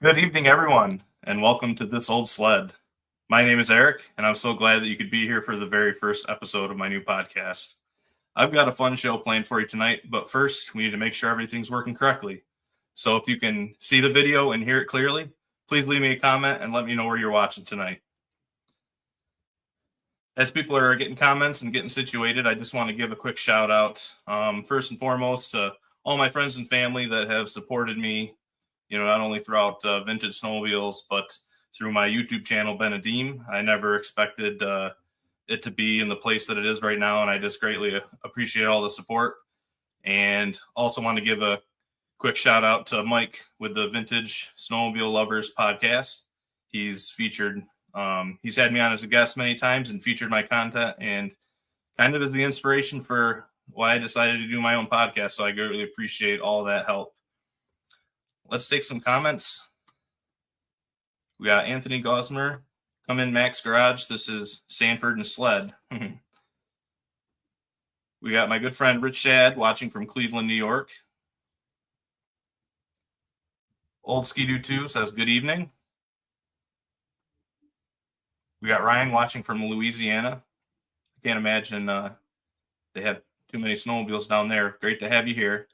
Good evening, everyone, and welcome to This Old Sled. My name is Eric, and I'm so glad that you could be here for the very first episode of my new podcast. I've got a fun show planned for you tonight, but first, we need to make sure everything's working correctly. So if you can see the video and hear it clearly, please leave me a comment and let me know where you're watching tonight. As people are getting comments and getting situated, I just want to give a quick shout out, first and foremost, to all my friends and family that have supported me, not only throughout Vintage Snowmobiles, but through my YouTube channel, Ben Adim. I never expected it to be in the place that it is right now, and I just greatly appreciate all the support. And also want to give a quick shout out to Mike with the Vintage Snowmobile Lovers podcast. He's featured, he's had me on as a guest many times and featured my content, and kind of is the inspiration for why I decided to do my own podcast. So I greatly appreciate all that help. Let's take some comments. We got Anthony Gosmer. Come in, Max Garage. This is Sanford and Sled. We got my good friend Rich Shad watching from Cleveland, New York. Old Skidoo 2 says good evening. We got Ryan watching from Louisiana. I can't imagine they have too many snowmobiles down there. Great to have you here.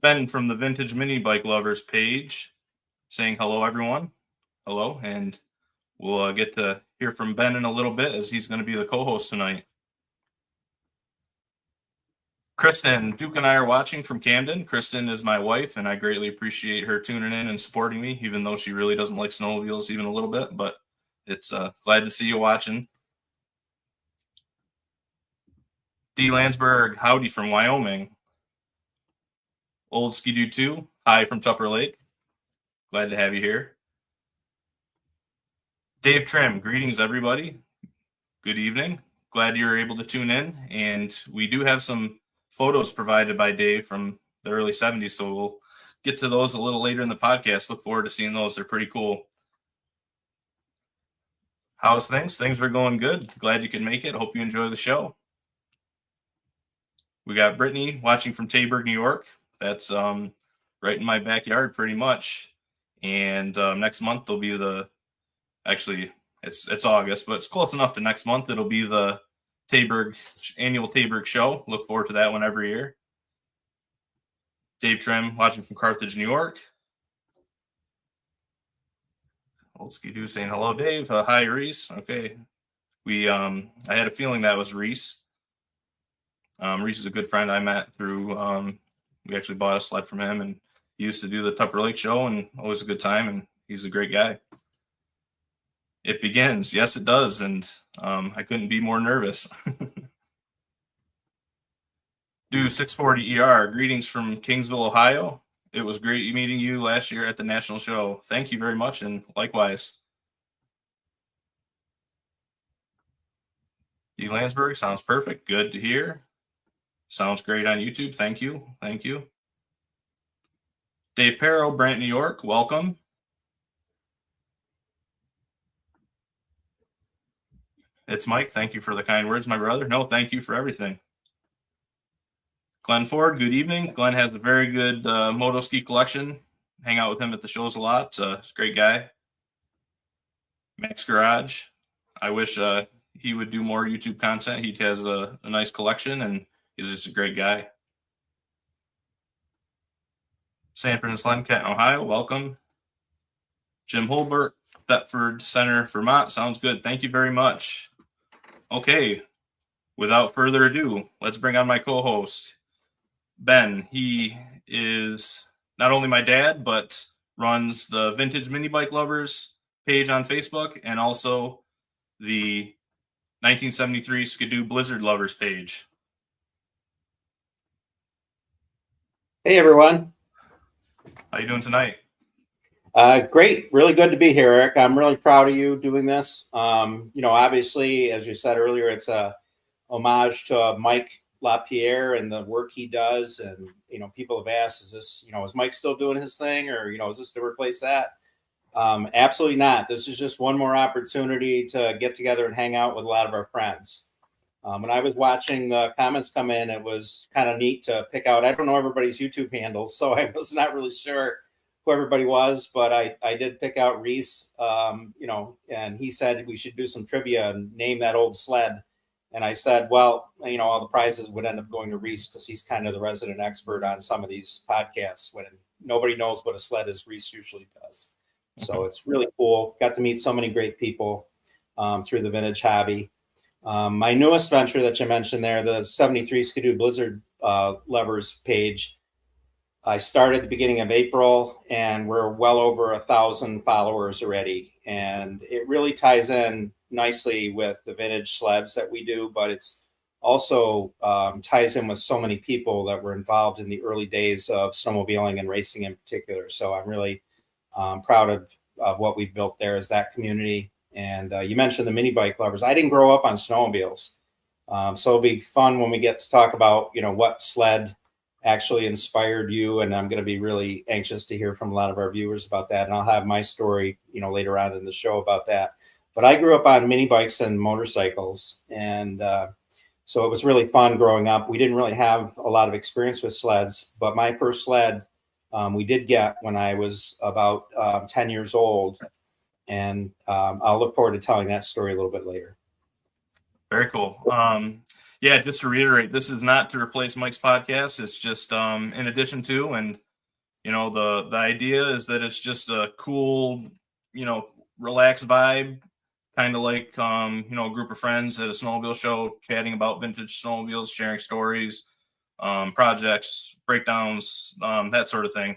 Ben from the Vintage Mini Bike Lovers page saying hello, everyone. Hello, and we'll get to hear from Ben in a little bit as he's going to be the co-host tonight. Kristen, Duke and I are watching from Camden. Kristen is my wife, and I greatly appreciate her tuning in and supporting me, even though she really doesn't like snowmobiles even a little bit, but it's glad to see you watching. D. Landsberg, howdy from Wyoming. Old Skidoo 2, hi from Tupper Lake. Glad to have you here. Dave Trim, greetings, everybody. Good evening. Glad you were able to tune in. And we do have some photos provided by Dave from the early 70s, so we'll get to those a little later in the podcast. Look forward to seeing those. They're pretty cool. How's things? Things are going good. Glad you could make it. Hope you enjoy the show. We got Brittany watching from Taberg, New York. That's right in my backyard pretty much. And next month there'll be it's August, but it's close enough to next month. It'll be the annual Taberg show. Look forward to that one every year. Dave Trim watching from Carthage, New York. Old Skidoo saying hello, Dave. Hi, Reese. Okay. I had a feeling that was Reese. Reese is a good friend I met through, we actually bought a sled from him, and he used to do the Tupper Lake show, and always a good time, and he's a great guy. It begins. Yes, it does, and I couldn't be more nervous. Do 640 ER, greetings from Kingsville, Ohio. It was great meeting you last year at the national show. Thank you very much, and likewise. D. Landsberg, sounds perfect. Good to hear. Sounds great on YouTube. Thank you. Thank you. Dave Perro, Brant, New York. Welcome. It's Mike. Thank you for the kind words, my brother. No, thank you for everything. Glenn Ford, good evening. Glenn has a very good moto ski collection. Hang out with him at the shows a lot. He's a great guy. Max Garage. I wish he would do more YouTube content. He has a nice collection, and he's just a great guy. Sanford and Sled, Kent, Ohio. Welcome. Jim Holbert, Thetford Center, Vermont. Sounds good. Thank you very much. Okay. Without further ado, let's bring on my co-host, Ben. He is not only my dad, but runs the Vintage Mini Bike Lovers page on Facebook, and also the 1973 Skidoo Blizzard Lovers page. Hey, everyone. How you doing tonight? Great. Really good to be here, Eric. I'm really proud of you doing this. Obviously, as you said earlier, it's a homage to Mike LaPierre and the work he does. And, people have asked, is Mike still doing his thing, or, is this to replace that? Absolutely not. This is just one more opportunity to get together and hang out with a lot of our friends. When I was watching the comments come in, it was kind of neat to pick out. I don't know everybody's YouTube handles, so I was not really sure who everybody was, but I did pick out Reese, and he said we should do some trivia and name that old sled. And I said, well, all the prizes would end up going to Reese because he's kind of the resident expert on some of these podcasts. When nobody knows what a sled is, Reese usually does. So it's really cool. Got to meet so many great people through the vintage hobby. My newest venture that you mentioned there, the 73 Skidoo Blizzard levers page, I started at the beginning of April, and we're well over 1,000 followers already. And it really ties in nicely with the vintage sleds that we do, but it's also ties in with so many people that were involved in the early days of snowmobiling and racing in particular. So I'm really proud of what we've built there as that community. And you mentioned the mini bike lovers. I didn't grow up on snowmobiles. So it'll be fun when we get to talk about, what sled actually inspired you. And I'm going to be really anxious to hear from a lot of our viewers about that. And I'll have my story, later on in the show about that. But I grew up on mini bikes and motorcycles. And so it was really fun growing up. We didn't really have a lot of experience with sleds, but my first sled we did get when I was about 10 years old. And I'll look forward to telling that story a little bit later. Very cool. Yeah, just to reiterate, this is not to replace Mike's podcast. It's just in addition to, and the idea is that it's just a cool, relaxed vibe, kind of like a group of friends at a snowmobile show, chatting about vintage snowmobiles, sharing stories, projects, breakdowns, that sort of thing.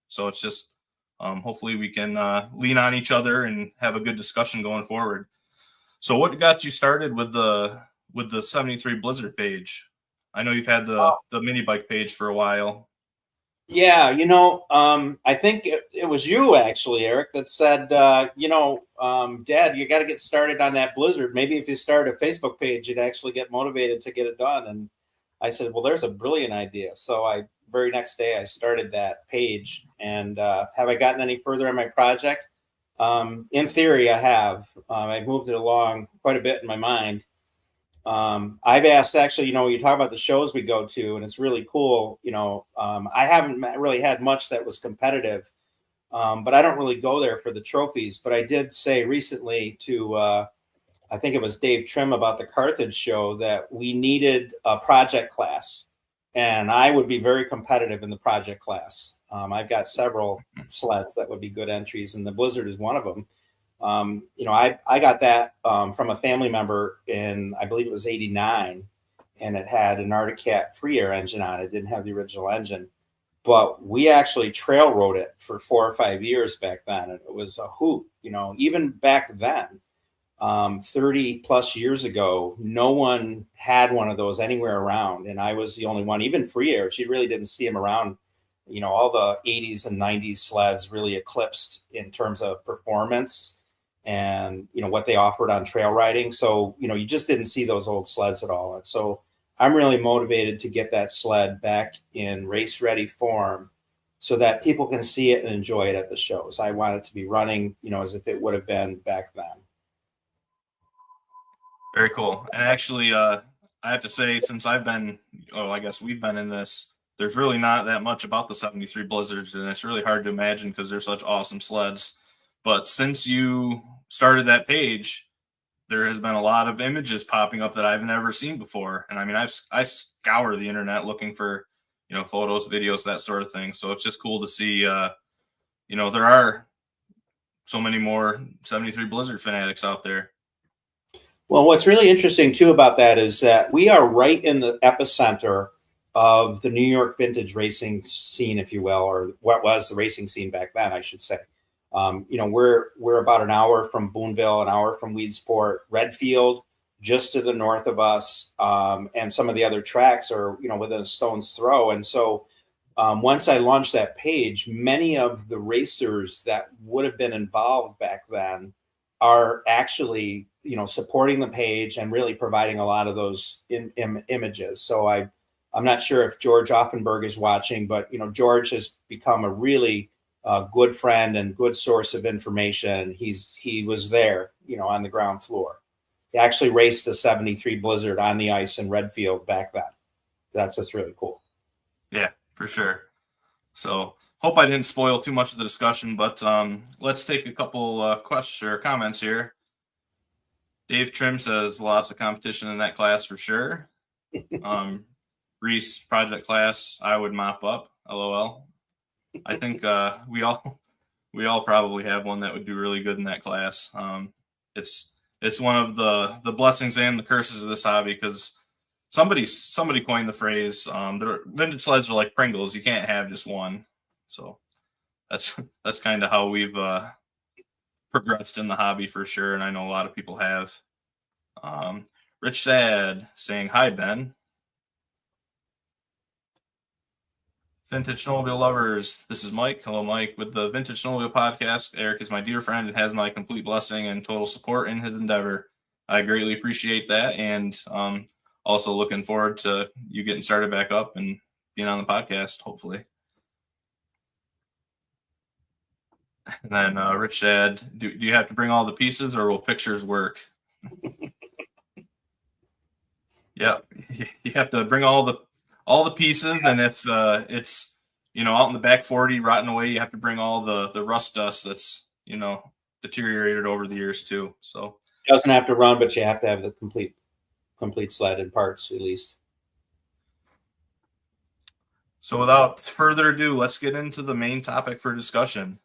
So it's just hopefully we can lean on each other and have a good discussion going forward. So what got you started with the 73 Blizzard page? I know you've had the mini bike page for a while. Yeah, I think it was you actually, Eric, that said, Dad, you got to get started on that Blizzard. Maybe if you start a Facebook page, you'd actually get motivated to get it done. And I said, well, there's a brilliant idea. So very next day I started that page. And have I gotten any further on my project? In theory, I have. I've moved it along quite a bit in my mind. I've asked, actually, you talk about the shows we go to, and it's really cool. I haven't really had much that was competitive, but I don't really go there for the trophies. But I did say recently to, I think it was Dave Trim about the Carthage show, that we needed a project class, and I would be very competitive in the project class. I've got several sleds that would be good entries, and the Blizzard is one of them. I got that from a family member in, I believe it was 89, and it had an Arctic Cat free air engine on it. It didn't have the original engine, but we actually trail rode it for 4 or 5 years back then. And it was a hoot, even back then, 30 plus years ago, no one had one of those anywhere around. And I was the only one, even free air. She really didn't see them around. All the 80s and 90s sleds really eclipsed in terms of performance and, what they offered on trail riding. So, you just didn't see those old sleds at all. And so I'm really motivated to get that sled back in race ready form so that people can see it and enjoy it at the shows. I want it to be running, as if it would have been back then. Very cool. And actually, I have to say, since I guess we've been in this, there's really not that much about the 73 Blizzards, and it's really hard to imagine because they're such awesome sleds. But since you started that page, there has been a lot of images popping up that I've never seen before. And I mean, I scour the internet looking for, photos, videos, that sort of thing. So it's just cool to see, there are so many more 73 Blizzard fanatics out there. Well, what's really interesting too about that is that we are right in the epicenter of the New York vintage racing scene, if you will, or what was the racing scene back then, I should say. We're about an hour from Boonville, an hour from Weedsport, Redfield, just to the north of us, and some of the other tracks are, within a stone's throw. And so once I launched that page, many of the racers that would have been involved back then are actually, supporting the page and really providing a lot of those images. So I'm not sure if George Offenberg is watching, but, George has become a really good friend and good source of information. He was there, on the ground floor. He actually raced a 73 Blizzard on the ice in Redfield back then. That's what's really cool. Yeah, for sure. So hope I didn't spoil too much of the discussion, but let's take a couple questions or comments here. Dave Trim says lots of competition in that class for sure. Reese project class, I would mop up. LOL. I think we all probably have one that would do really good in that class. It's one of the blessings and the curses of this hobby, because somebody coined the phrase, the vintage sleds are like Pringles, you can't have just one. So that's kind of how we've progressed in the hobby for sure, and I know a lot of people have. Rich Sad saying hi, Ben. Vintage Snowmobile lovers, this is Mike. Hello, Mike, with the Vintage Snowmobile podcast. Eric is my dear friend and has my complete blessing and total support in his endeavor. I greatly appreciate that, and also looking forward to you getting started back up and being on the podcast, hopefully. And then Rich said, do you have to bring all the pieces, or will pictures work? Yeah, you have to bring all the pieces, and if it's out in the back 40 rotting away, you have to bring all the rust dust that's deteriorated over the years too. So it doesn't have to run, but you have to have the complete sled and parts at least. So without further ado, let's get into the main topic for discussion.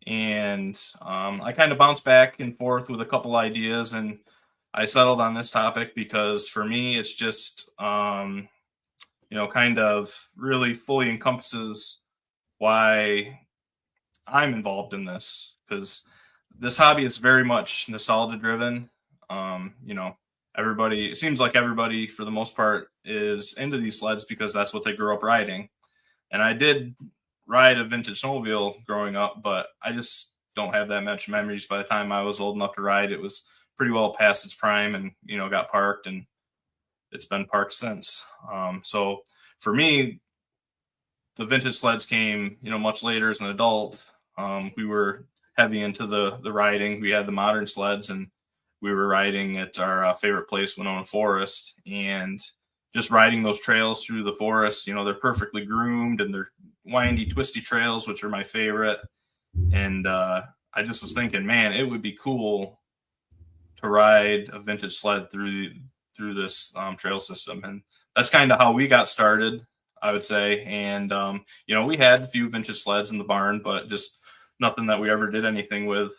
And I kind of bounced back and forth with a couple ideas, and I settled on this topic because for me, it's just, kind of really fully encompasses why I'm involved in this, because this hobby is very much nostalgia driven. It seems like everybody for the most part is into these sleds because that's what they grew up riding. And I did ride a vintage snowmobile growing up, but I just don't have that much memories. By the time I was old enough to ride, it was pretty well past its prime and, got parked, and it's been parked since. So for me, the vintage sleds came, much later as an adult. We were heavy into the riding. We had the modern sleds, and we were riding at our favorite place, Winona Forest, and just riding those trails through the forest. They're perfectly groomed, and they're windy, twisty trails, which are my favorite. And I just was thinking, man, it would be cool to ride a vintage sled through this trail system. And that's kind of how we got started, I would say. And, we had a few vintage sleds in the barn, but just nothing that we ever did anything with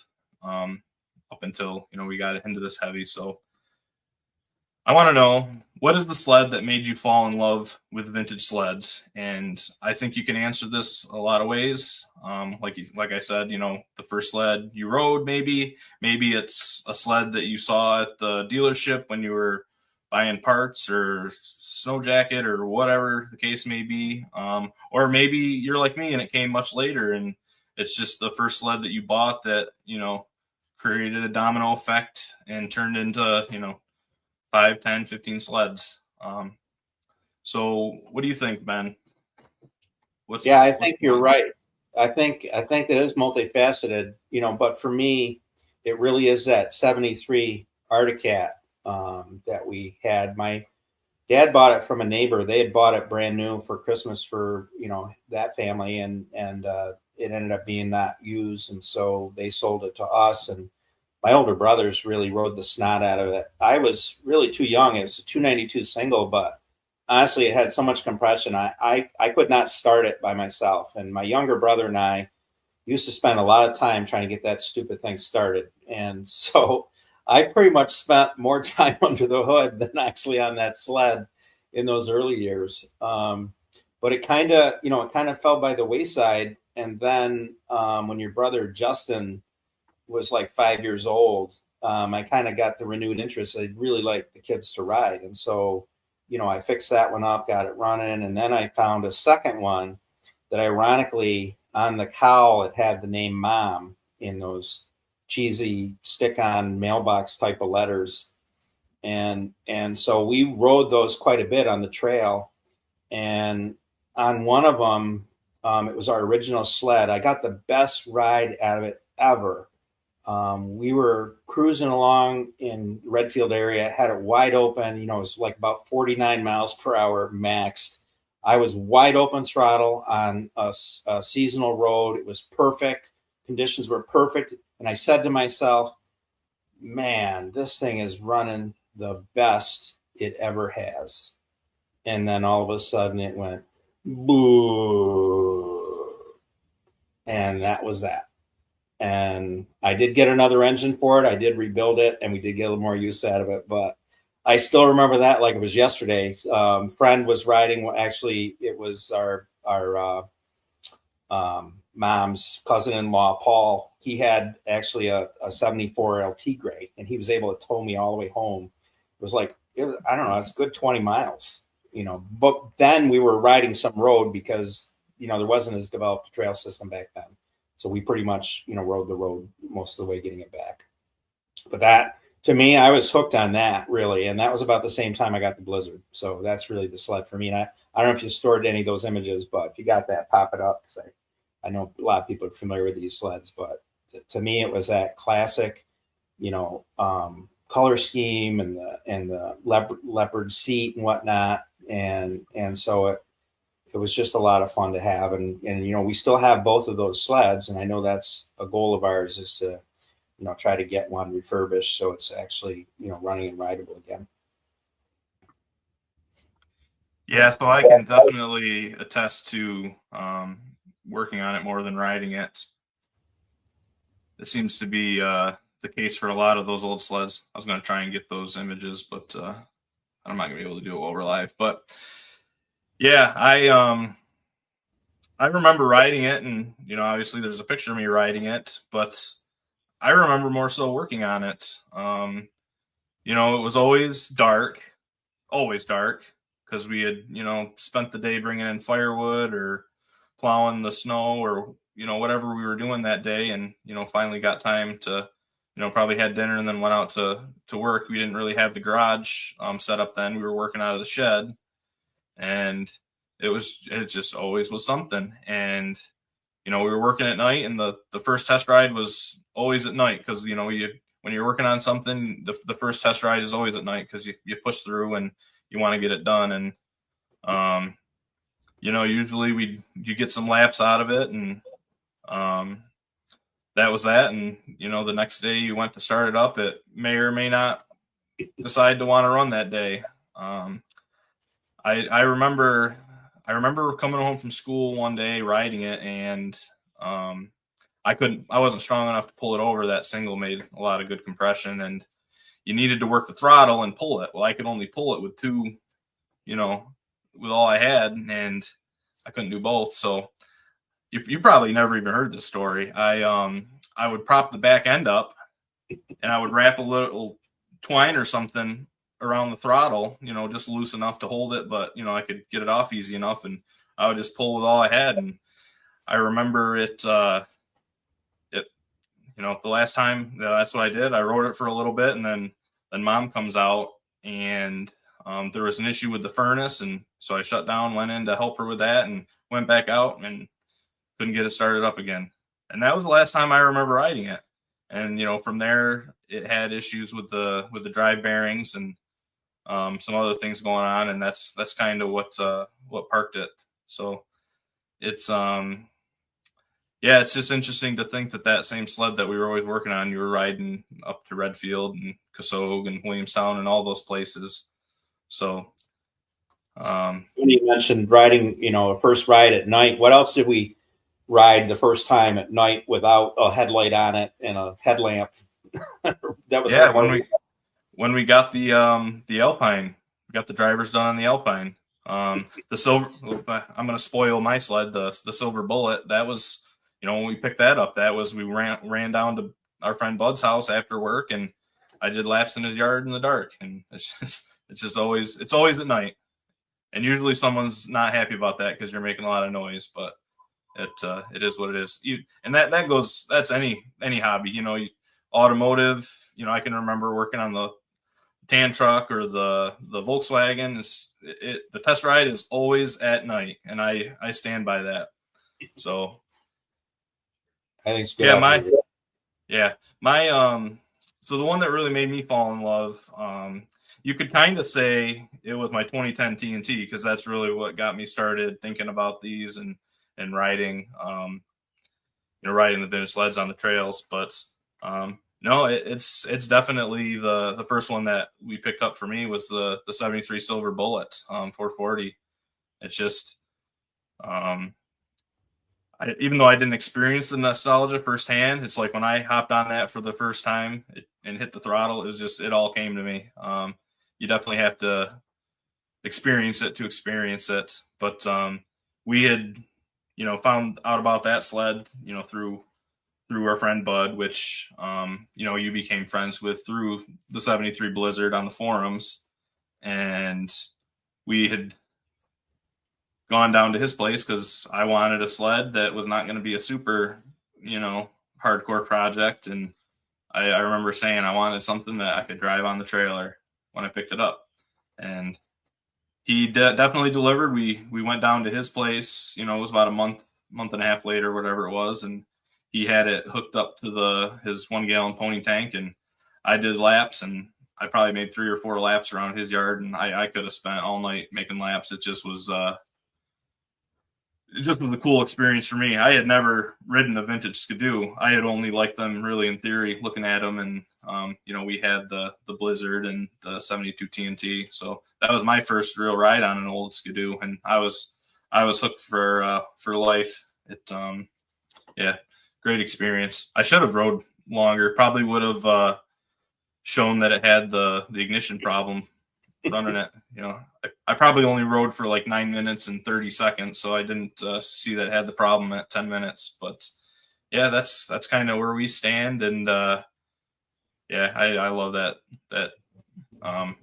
up until, we got into this heavy. So I want to know, what is the sled that made you fall in love with vintage sleds? And I think you can answer this a lot of ways. Like I said, the first sled you rode, maybe it's a sled that you saw at the dealership when you were buying parts or snow jacket or whatever the case may be. Or maybe you're like me and it came much later, and it's just the first sled that you bought that, created a domino effect and turned into, 5, 10, 15 sleds. So what do you think, Ben? I think you're right. I think that is multifaceted, but for me, it really is that 73 Arctic Cat that we had. My dad bought it from a neighbor. They had bought it brand new for Christmas for, that family, and it ended up being not used. And so they sold it to us, and my older brothers really rode the snot out of it. I was really too young. It was a 292 single, but honestly, it had so much compression. I could not start it by myself. And my younger brother and I used to spend a lot of time trying to get that stupid thing started. And so I pretty much spent more time under the hood than actually on that sled in those early years. But it kind of fell by the wayside. And then when your brother Justin was like 5 years old, I kind of got the renewed interest. I'd really like the kids to ride. And so, I fixed that one up, got it running. And then I found a second one that ironically on the cowl, it had the name Mom in those cheesy stick-on mailbox type of letters. And so we rode those quite a bit on the trail. And on one of them, it was our original sled. I got the best ride out of it ever. We were cruising along in Redfield area, had it wide open, it was like about 49 miles per hour maxed. I was wide open throttle on a seasonal road. It was perfect. Conditions were perfect. And I said to myself, man, this thing is running the best it ever has. And then all of a sudden it went boo. And that was that. And I did get another engine for it. I did rebuild it, and we did get a little more use out of it. But I still remember that like it was yesterday. Friend was riding. Actually, it was our mom's cousin-in-law, Paul. He had actually a 74 LT gray, and he was able to tow me all the way home. It was like, I don't know, it's a good 20 miles, But then we were riding some road because, there wasn't as developed a trail system back then. So we pretty much, rode the road most of the way getting it back. But that, to me, I was hooked on that, really. And that was about the same time I got the Blizzard. So that's really the sled for me. And I don't know if you stored any of those images, but if you got that, pop it up. Because I know a lot of people are familiar with these sleds. But to me, it was that classic, color scheme and the leopard seat and whatnot. And so it was just a lot of fun to have. And we still have both of those sleds. And I know that's a goal of ours, is to, try to get one refurbished so it's actually, running and rideable again. Yeah, so I can definitely attest to working on it more than riding it. It seems to be the case for a lot of those old sleds. I was going to try and get those images, but I'm not going to be able to do it while we're live. But yeah, I remember riding it, and obviously there's a picture of me riding it, but I remember more so working on it. It was always dark, because we had spent the day bringing in firewood or plowing the snow or whatever we were doing that day, and finally got time to probably had dinner and then went out to work. We didn't really have the garage set up then. We were working out of the shed, and it just always was something. And we were working at night, and the first test ride was always at night, because when you're working on something, the first test ride is always at night, because you push through and you want to get it done. And usually you get some laps out of it, and that was that. And the next day you went to start it up, it may or may not decide to want to run that day. I remember coming home from school one day riding it, and I wasn't strong enough to pull it over. That single made a lot of good compression, and you needed to work the throttle and pull it. Well, I could only pull it with two, with all I had, and I couldn't do both. So you probably never even heard this story. I would prop the back end up, and I would wrap a little twine or something around the throttle, just loose enough to hold it, but I could get it off easy enough, and I would just pull with all I had. And I remember the last time that's what I did. I rode it for a little bit, and then Mom comes out, and there was an issue with the furnace, and so I shut down, went in to help her with that, and went back out and couldn't get it started up again. And that was the last time I remember riding it. And from there, it had issues with the drive bearings and some other things going on, and that's kind of what parked it. So it's it's just interesting to think that same sled that we were always working on, you were riding up to Redfield and Cassogue and Williamstown and all those places. So when you mentioned riding, a first ride at night, what else did we ride the first time at night without a headlight on it and a headlamp? That was when we got the Alpine, we got the drivers done on the Alpine. The silver, I'm going to spoil my sled. The Silver Bullet, that was, when we picked that up, that was, we ran down to our friend Bud's house after work, and I did laps in his yard in the dark. And it's always at night. And usually someone's not happy about that because you're making a lot of noise, but it is what it is. That's any hobby, automotive. I can remember working on the tan truck or the Volkswagen. The test ride is always at night, and I stand by that. So I think it's good. My so the one that really made me fall in love you could kind of say it was my 2010 TNT because that's really what got me started thinking about these and riding, riding the vintage sleds on the trails. But no, it's definitely the first one that we picked up for me was the 73 Silver Bullet 440. It's just even though I didn't experience the nostalgia firsthand, it's like when I hopped on that for the first time and hit the throttle, it all came to me. You definitely have to experience it to experience it. But we had, found out about that sled, through our friend Bud, which, you became friends with through the 73 Blizzard on the forums. And we had gone down to his place because I wanted a sled that was not going to be a super, hardcore project. And I remember saying I wanted something that I could drive on the trailer when I picked it up. And he definitely delivered. We went down to his place, it was about a month and a half later, whatever it was. And he had it hooked up to his 1 gallon pony tank. And I did laps, and I probably made 3 or 4 laps around his yard. And I could have spent all night making laps. It just was a cool experience for me. I had never ridden a vintage Skidoo. I had only liked them really in theory, looking at them. And, we had the Blizzard and the 72 TNT. So that was my first real ride on an old Skidoo. And I was hooked for life. Great experience. I should have rode longer. Probably would have shown that it had the ignition problem running it. I probably only rode for like 9 minutes and 30 seconds, so I didn't see that it had the problem at 10 minutes. But yeah, that's kind of where we stand. And I love that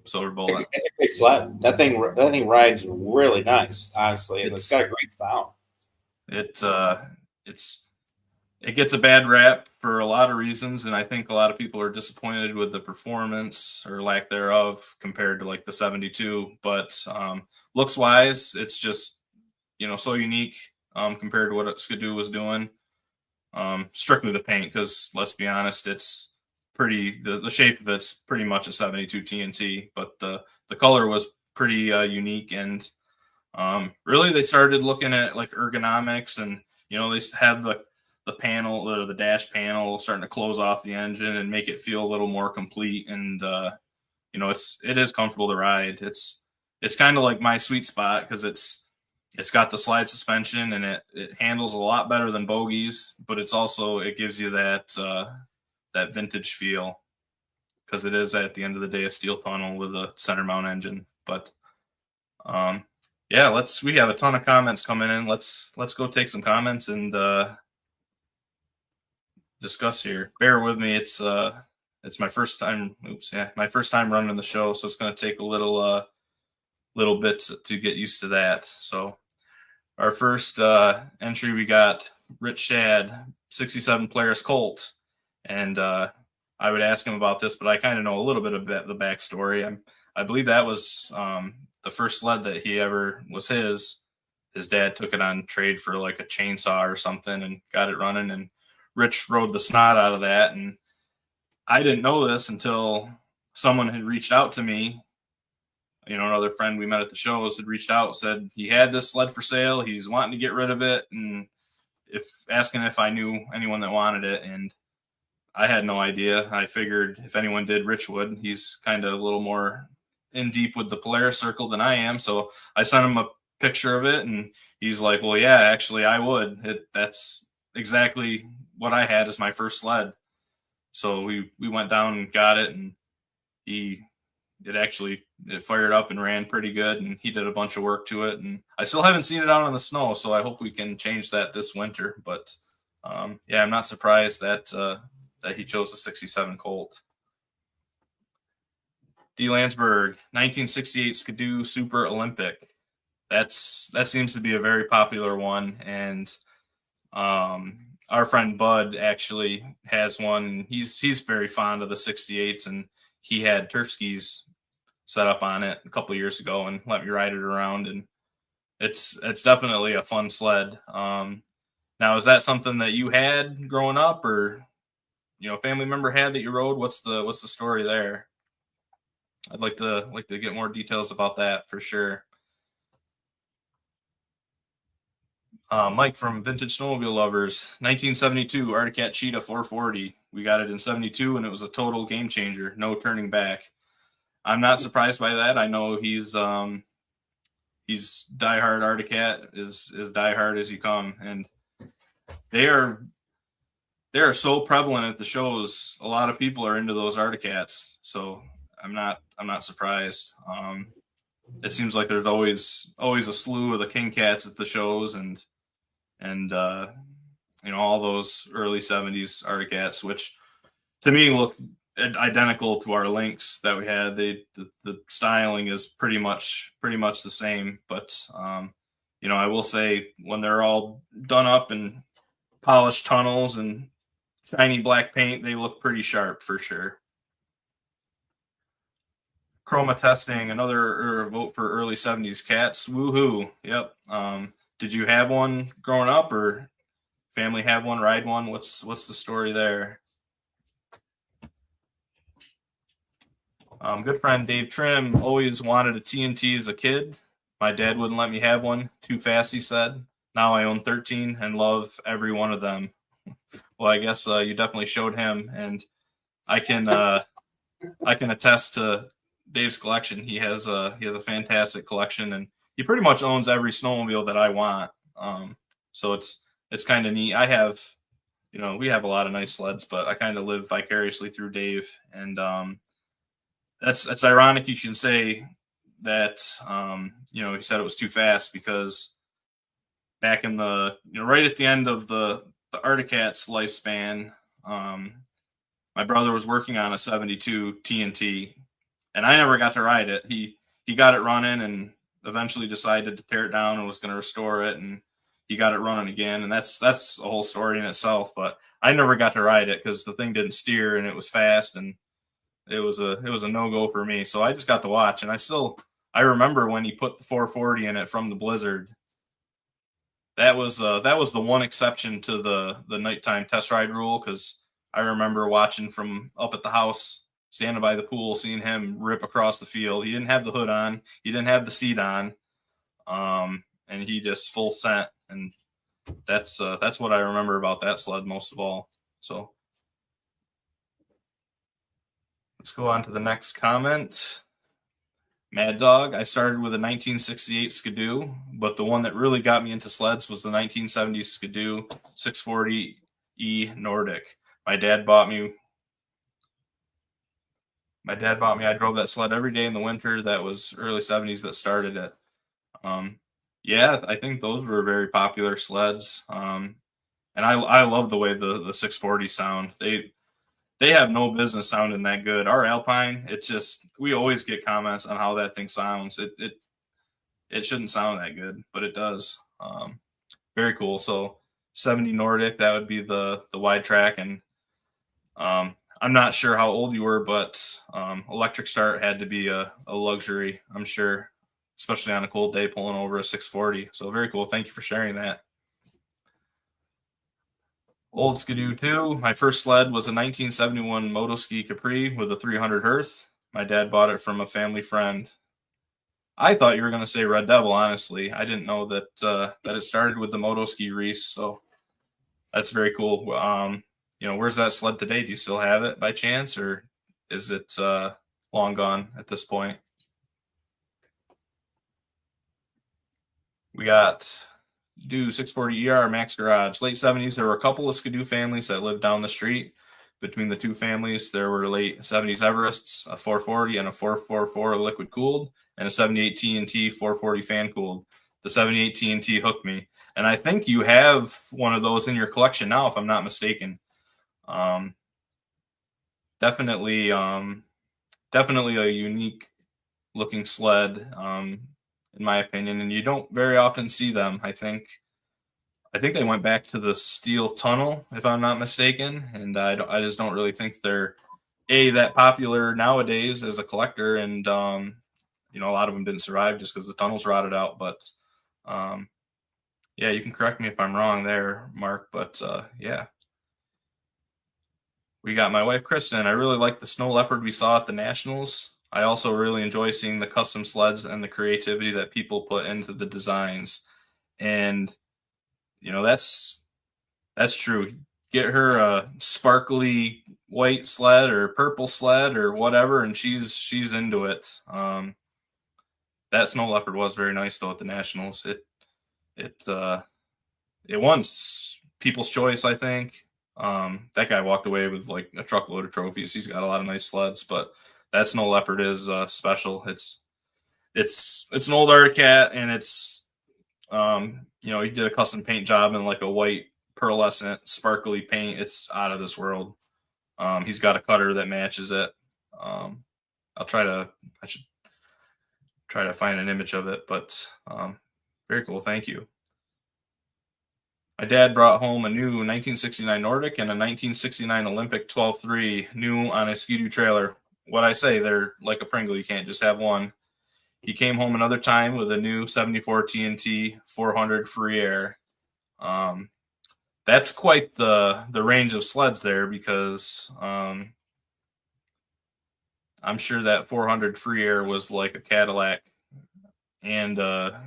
Silver Bullet. It's a great sled. That thing rides really nice, honestly, and it's got a great sound. It gets a bad rap for a lot of reasons, and I think a lot of people are disappointed with the performance or lack thereof compared to like the 72. But looks wise, it's just so unique compared to what Skidoo was doing. Strictly the paint, because let's be honest, it's pretty. The shape of it's pretty much a 72 TNT, but the color was pretty unique. And really, they started looking at like ergonomics, and they had the panel, the dash panel, starting to close off the engine and make it feel a little more complete. And it is comfortable to ride. It's kind of like my sweet spot because it's got the slide suspension, and it handles a lot better than bogies, but it gives you that vintage feel because it is at the end of the day a steel tunnel with a center mount engine. But we have a ton of comments coming in. Let's go take some comments and discuss here. Bear with me. It's my first time. My first time running the show, so it's going to take a little bit to get used to that. So our first entry, we got Rich Shad, 67 Polaris Colt, and I would ask him about this, but I kind of know a little bit about the backstory. I believe that was the first sled that he ever was his. His dad took it on trade for like a chainsaw or something and got it running, and Rich rode the snot out of that. And I didn't know this until someone had reached out to me. Another friend we met at the shows had reached out, said he had this sled for sale. He's wanting to get rid of it, and asking if I knew anyone that wanted it. And I had no idea. I figured if anyone did, Rich would. He's kind of a little more in deep with the Polaris circle than I am. So I sent him a picture of it, and he's like, well, yeah, actually I would. That's exactly what I had as my first sled. So we went down and got it, and it fired up and ran pretty good, and he did a bunch of work to it. And I still haven't seen it out on the snow, so I hope we can change that this winter. But I'm not surprised that he chose the 67 Colt. D. Landsberg, 1968 Skidoo Super Olympic. That seems to be a very popular one, and our friend Bud actually has one. He's very fond of the 68s, and he had turf skis set up on it a couple of years ago and let me ride it around, and it's definitely a fun sled. Now, is that something that you had growing up, or a family member had that you rode? What's the story there? I'd like to get more details about that for sure. Mike from Vintage Snowmobile Lovers, 1972 Arctic Cat Cheetah 440. We got it in 72, and it was a total game changer. No turning back. I'm not surprised by that. I know he's diehard Arctic Cat, is diehard as you come, and they are so prevalent at the shows. A lot of people are into those Arctic Cats, so I'm not surprised. It seems like there's always a slew of the King Cats at the shows, and all those early 70s Arctic Cats, which to me look identical to our Lynx that we had. The styling is pretty much the same, but I will say when they're all done up and polished tunnels and shiny black paint, they look pretty sharp for sure. Chroma testing, another vote for early 70s cats. Woohoo. Yep. Did you have one growing up, or family have one, ride one? What's the story there? Good friend Dave Trim always wanted a TNT as a kid. My dad wouldn't let me have one. Too fast, he said. Now I own 13 and love every one of them. Well, I guess you definitely showed him, and I can attest to Dave's collection. He has a fantastic collection, and he pretty much owns every snowmobile that I want. So it's kind of neat. I have, we have a lot of nice sleds, but I kind of live vicariously through Dave, and that's ironic. You can say that he said it was too fast, because back in the right at the end of the Arctic Cat's lifespan, my brother was working on a 72 TNT, and I never got to ride it. He got it running and eventually decided to tear it down and was going to restore it, and he got it running again, and that's a whole story in itself. But I never got to ride it because the thing didn't steer and it was fast, and it was a no-go for me. So I just got to watch, and I remember when he put the 440 in it from the Blizzard. That was the one exception to the nighttime test ride rule, because I remember watching from up at the house, standing by the pool, seeing him rip across the field. He didn't have the hood on, he didn't have the seat on, and he just full sent. And that's what I remember about that sled most of all. So let's go on to the next comment. Mad Dog, I started with a 1968 Skidoo, but the one that really got me into sleds was the 1970 Skidoo 640E Nordic. My dad bought me. I drove that sled every day in the winter. That was early 70s that started it. Yeah, I think those were very popular sleds. And I love the way the 640 sound. They have no business sounding that good. Our Alpine, we always get comments on how that thing sounds. It shouldn't sound that good, but it does. Very cool. So 70 Nordic, that would be the wide track. And I'm not sure how old you were, but electric start had to be a luxury, I'm sure, especially on a cold day pulling over a 640. So very cool. Thank you for sharing that. Old Skidoo 2. My first sled was a 1971 Motoski Capri with a 300 Hearth. My dad bought it from a family friend. I thought you were going to say Red Devil, honestly. I didn't know that it started with the Motoski Reese, so that's very cool. Where's that sled today? Do you still have it by chance, or is it long gone at this point? We got Skidoo 640 ER Max Garage. Late 70s, there were a couple of Skidoo families that lived down the street. Between the two families, there were late 70s Everests, a 440 and a 444 liquid cooled, and a 78 TNT 440 fan cooled. The 78 TNT hooked me, and I think you have one of those in your collection now, if I'm not mistaken. Definitely a unique looking sled, in my opinion, and you don't very often see them. I think they went back to the steel tunnel, if I'm not mistaken, and I just don't really think they're that popular nowadays as a collector. And a lot of them didn't survive just because the tunnels rotted out. But yeah, you can correct me if I'm wrong there, Mark. But yeah, we got my wife Kristen. I really like the Snow Leopard we saw at the Nationals. I also really enjoy seeing the custom sleds and the creativity that people put into the designs. And that's true. Get her a sparkly white sled or purple sled or whatever, and she's into it. That snow leopard was very nice though at the nationals. It won People's Choice, I think. That guy walked away with like a truckload of trophies. He's got a lot of nice sleds, but that snow leopard is special. It's an old Arctic cat, and it's he did a custom paint job in like a white pearlescent sparkly paint. It's out of this world. He's got a cutter that matches it. I should try to find an image of it, but very cool. Thank you. My dad brought home a new 1969 Nordic and a 1969 Olympic 12.3 new on a Ski-Doo trailer. What I say, they're like a Pringle. You can't just have one. He came home another time with a new 74 TNT 400 free air. That's quite the range of sleds there, because I'm sure that 400 free air was like a Cadillac and a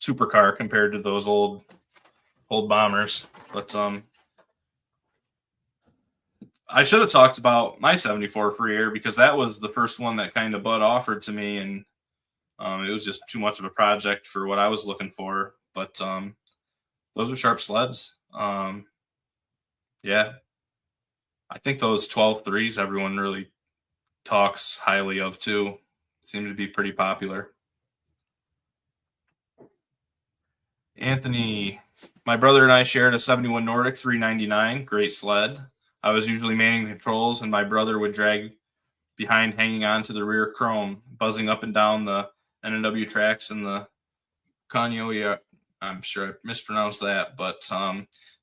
supercar compared to those old bombers. But I should have talked about my 74 free air, because that was the first one that kind of Bud offered to me, and it was just too much of a project for what I was looking for. But those are sharp sleds. Yeah, I think those 12.3s everyone really talks highly of too. Seem to be pretty popular. Anthony, my brother and I shared a 71 Nordic 399. Great sled. I was usually manning the controls, and my brother would drag behind, hanging on to the rear chrome, buzzing up and down the NNW tracks and the Canyo. Yeah, I'm sure I mispronounced that, but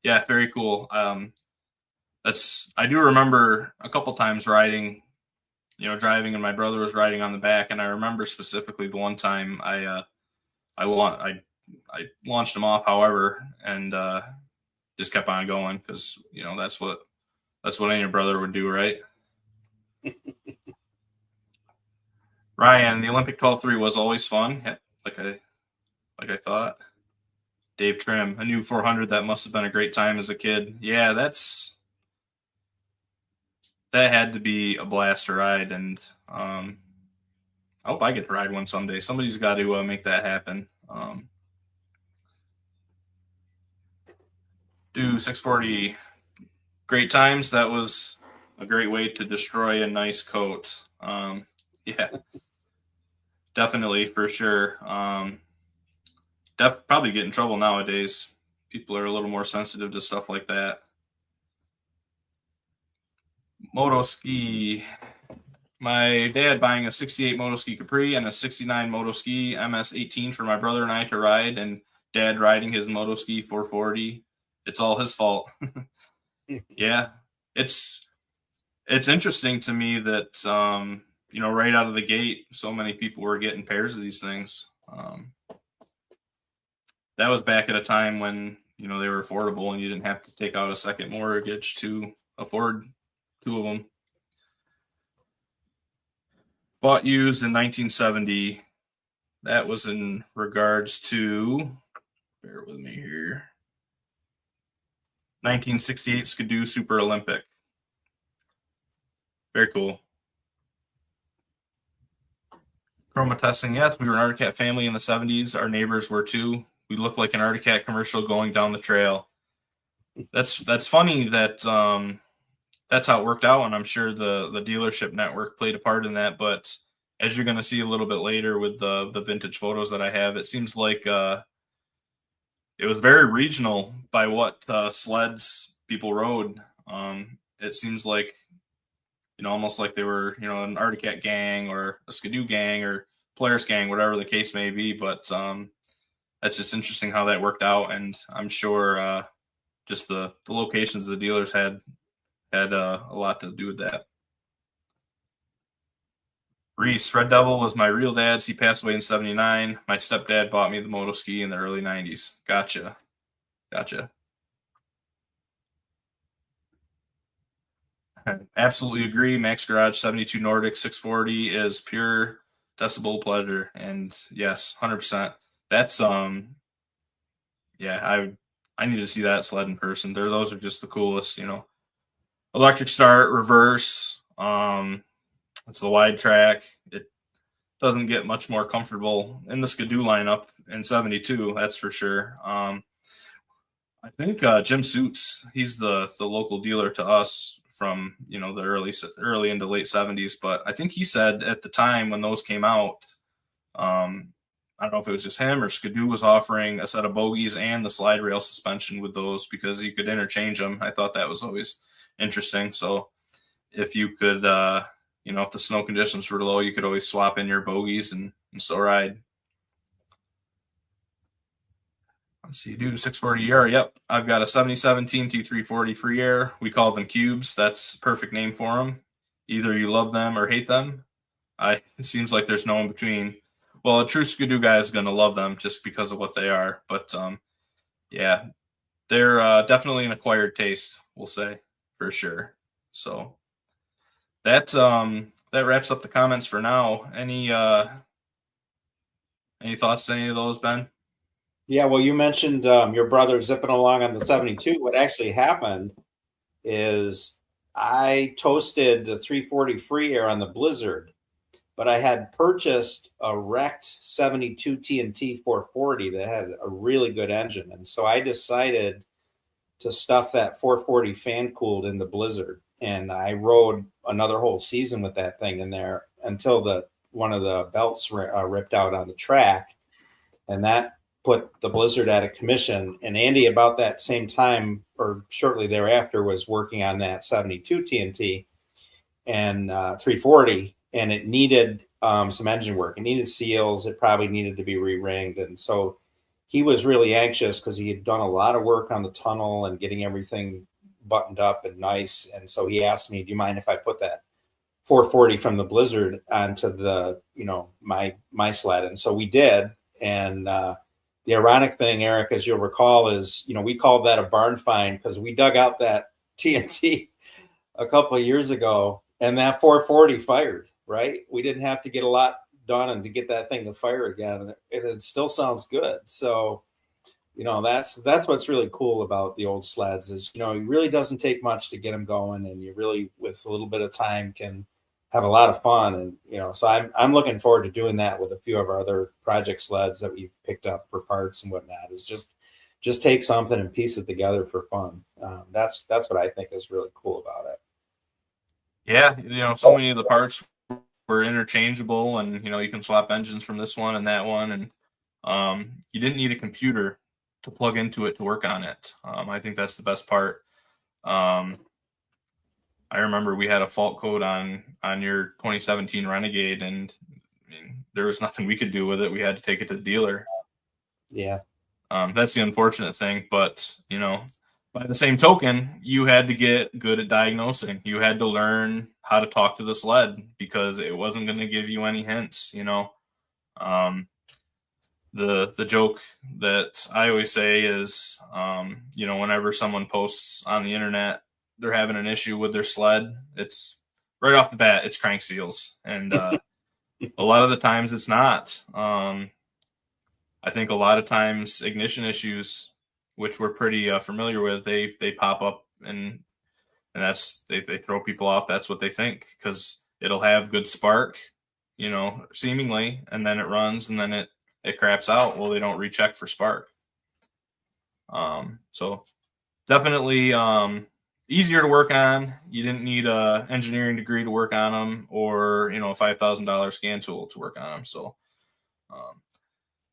yeah, very cool. I do remember a couple times riding, driving, and my brother was riding on the back, and I remember specifically the one time I launched him off, however, and just kept on going, because that's what any brother would do, right? Ryan, the Olympic 12.3 was always fun, like I thought. Dave Trim, a new 400, that must have been a great time as a kid. Yeah, that had to be a blast to ride, and I hope I get to ride one someday. Somebody's got to make that happen. Do 640, great times. That was a great way to destroy a nice coat. Yeah, definitely, for sure. Probably get in trouble nowadays. People are a little more sensitive to stuff like that. Moto ski. My dad buying a 68 Moto Ski Capri and a 69 Moto Ski MS-18 for my brother and I to ride, and dad riding his Moto Ski 440. It's all his fault. Yeah, it's interesting to me that right out of the gate, so many people were getting pairs of these things. That was back at a time when they were affordable, and you didn't have to take out a second mortgage to afford two of them. Bought used in 1970. That was in regards to, bear with me here, 1968 Ski-Doo Super Olympic. Very cool. Chroma testing. Yes, we were an Arctic Cat family in the 70s. Our neighbors were too. We looked like an Arctic Cat commercial going down the trail. That's funny that that's how it worked out, and I'm sure the dealership network played a part in that. But as you're going to see a little bit later with the vintage photos that I have, it seems like it was very regional by what sleds people rode. It seems like almost like they were an Arctic Cat gang or a Ski-Doo gang or Polaris gang, whatever the case may be. But that's just interesting how that worked out, and I'm sure just the locations of the dealers had a lot to do with that. Reese, Red Devil was my real dad's. He passed away in 79. My stepdad bought me the Moto Ski in the early 90s. Gotcha. Absolutely agree. Max Garage 72 Nordic 640 is pure decibel pleasure. And yes, 100%. That's yeah, I need to see that sled in person. Those are just the coolest, Electric start, reverse. It's the wide track. It doesn't get much more comfortable in the Skidoo lineup in 72, that's for sure. I think Jim Suits, he's the local dealer to us from the early into late 70s. But I think he said at the time when those came out, I don't know if it was just him or Skidoo was offering a set of bogies and the slide rail suspension with those because you could interchange them. I thought that was always interesting. So if you could, if the snow conditions were low, you could always swap in your bogies and still ride. Let's see, do 640 ER. Yep, I've got a 7017 T340 free air. We call them cubes. That's perfect name for them. Either you love them or hate them. It seems like there's no in between. Well, a true Skidoo guy is going to love them just because of what they are. But yeah, they're definitely an acquired taste, we'll say, for sure. So that wraps up the comments for now. Any thoughts to any of those, Ben? Yeah, well, you mentioned your brother zipping along on the 72. What actually happened is I toasted the 340 free air on the Blizzard, but I had purchased a wrecked 72 TNT 440 that had a really good engine. And so I decided to stuff that 440 fan cooled in the Blizzard. And I rode another whole season with that thing in there until one of the belts ripped out on the track. And that put the Blizzard out of commission. And Andy, about that same time or shortly thereafter, was working on that 72 TNT and 340, and it needed some engine work. It needed seals. It probably needed to be re-ringed. And so he was really anxious because he had done a lot of work on the tunnel and getting everything buttoned up and nice. And so he asked me, do you mind if I put that 440 from the Blizzard onto the, my sled? And so we did. And the ironic thing, Eric, as you'll recall, is, we called that a barn find because we dug out that TNT a couple of years ago and that 440 fired, right? We didn't have to get a lot done and to get that thing to fire again. And it still sounds good. So, that's what's really cool about the old sleds is, it really doesn't take much to get them going. And you really, with a little bit of time, can have a lot of fun. And, so I'm looking forward to doing that with a few of our other project sleds that we've picked up for parts and whatnot, is just take something and piece it together for fun. That's what I think is really cool about it. Yeah. So many of the parts were interchangeable and, you can swap engines from this one and that one. And you didn't need a computer to plug into it to work on it. I think that's the best part. I remember we had a fault code on your 2017 Renegade, and there was nothing we could do with it. We had to take it to the dealer. Yeah. That's the unfortunate thing. But, by the same token, you had to get good at diagnosing. You had to learn how to talk to the sled because it wasn't going to give you any hints, The joke that I always say is, whenever someone posts on the internet, they're having an issue with their sled, it's right off the bat, it's crank seals. And a lot of the times it's not. I think a lot of times ignition issues, which we're pretty familiar with, they pop up and that's, they throw people off. That's what they think, because it'll have good spark, seemingly, and then it runs and then it craps out. Well, they don't recheck for spark. So definitely easier to work on. You didn't need a engineering degree to work on them, or a $5,000 scan tool to work on them. So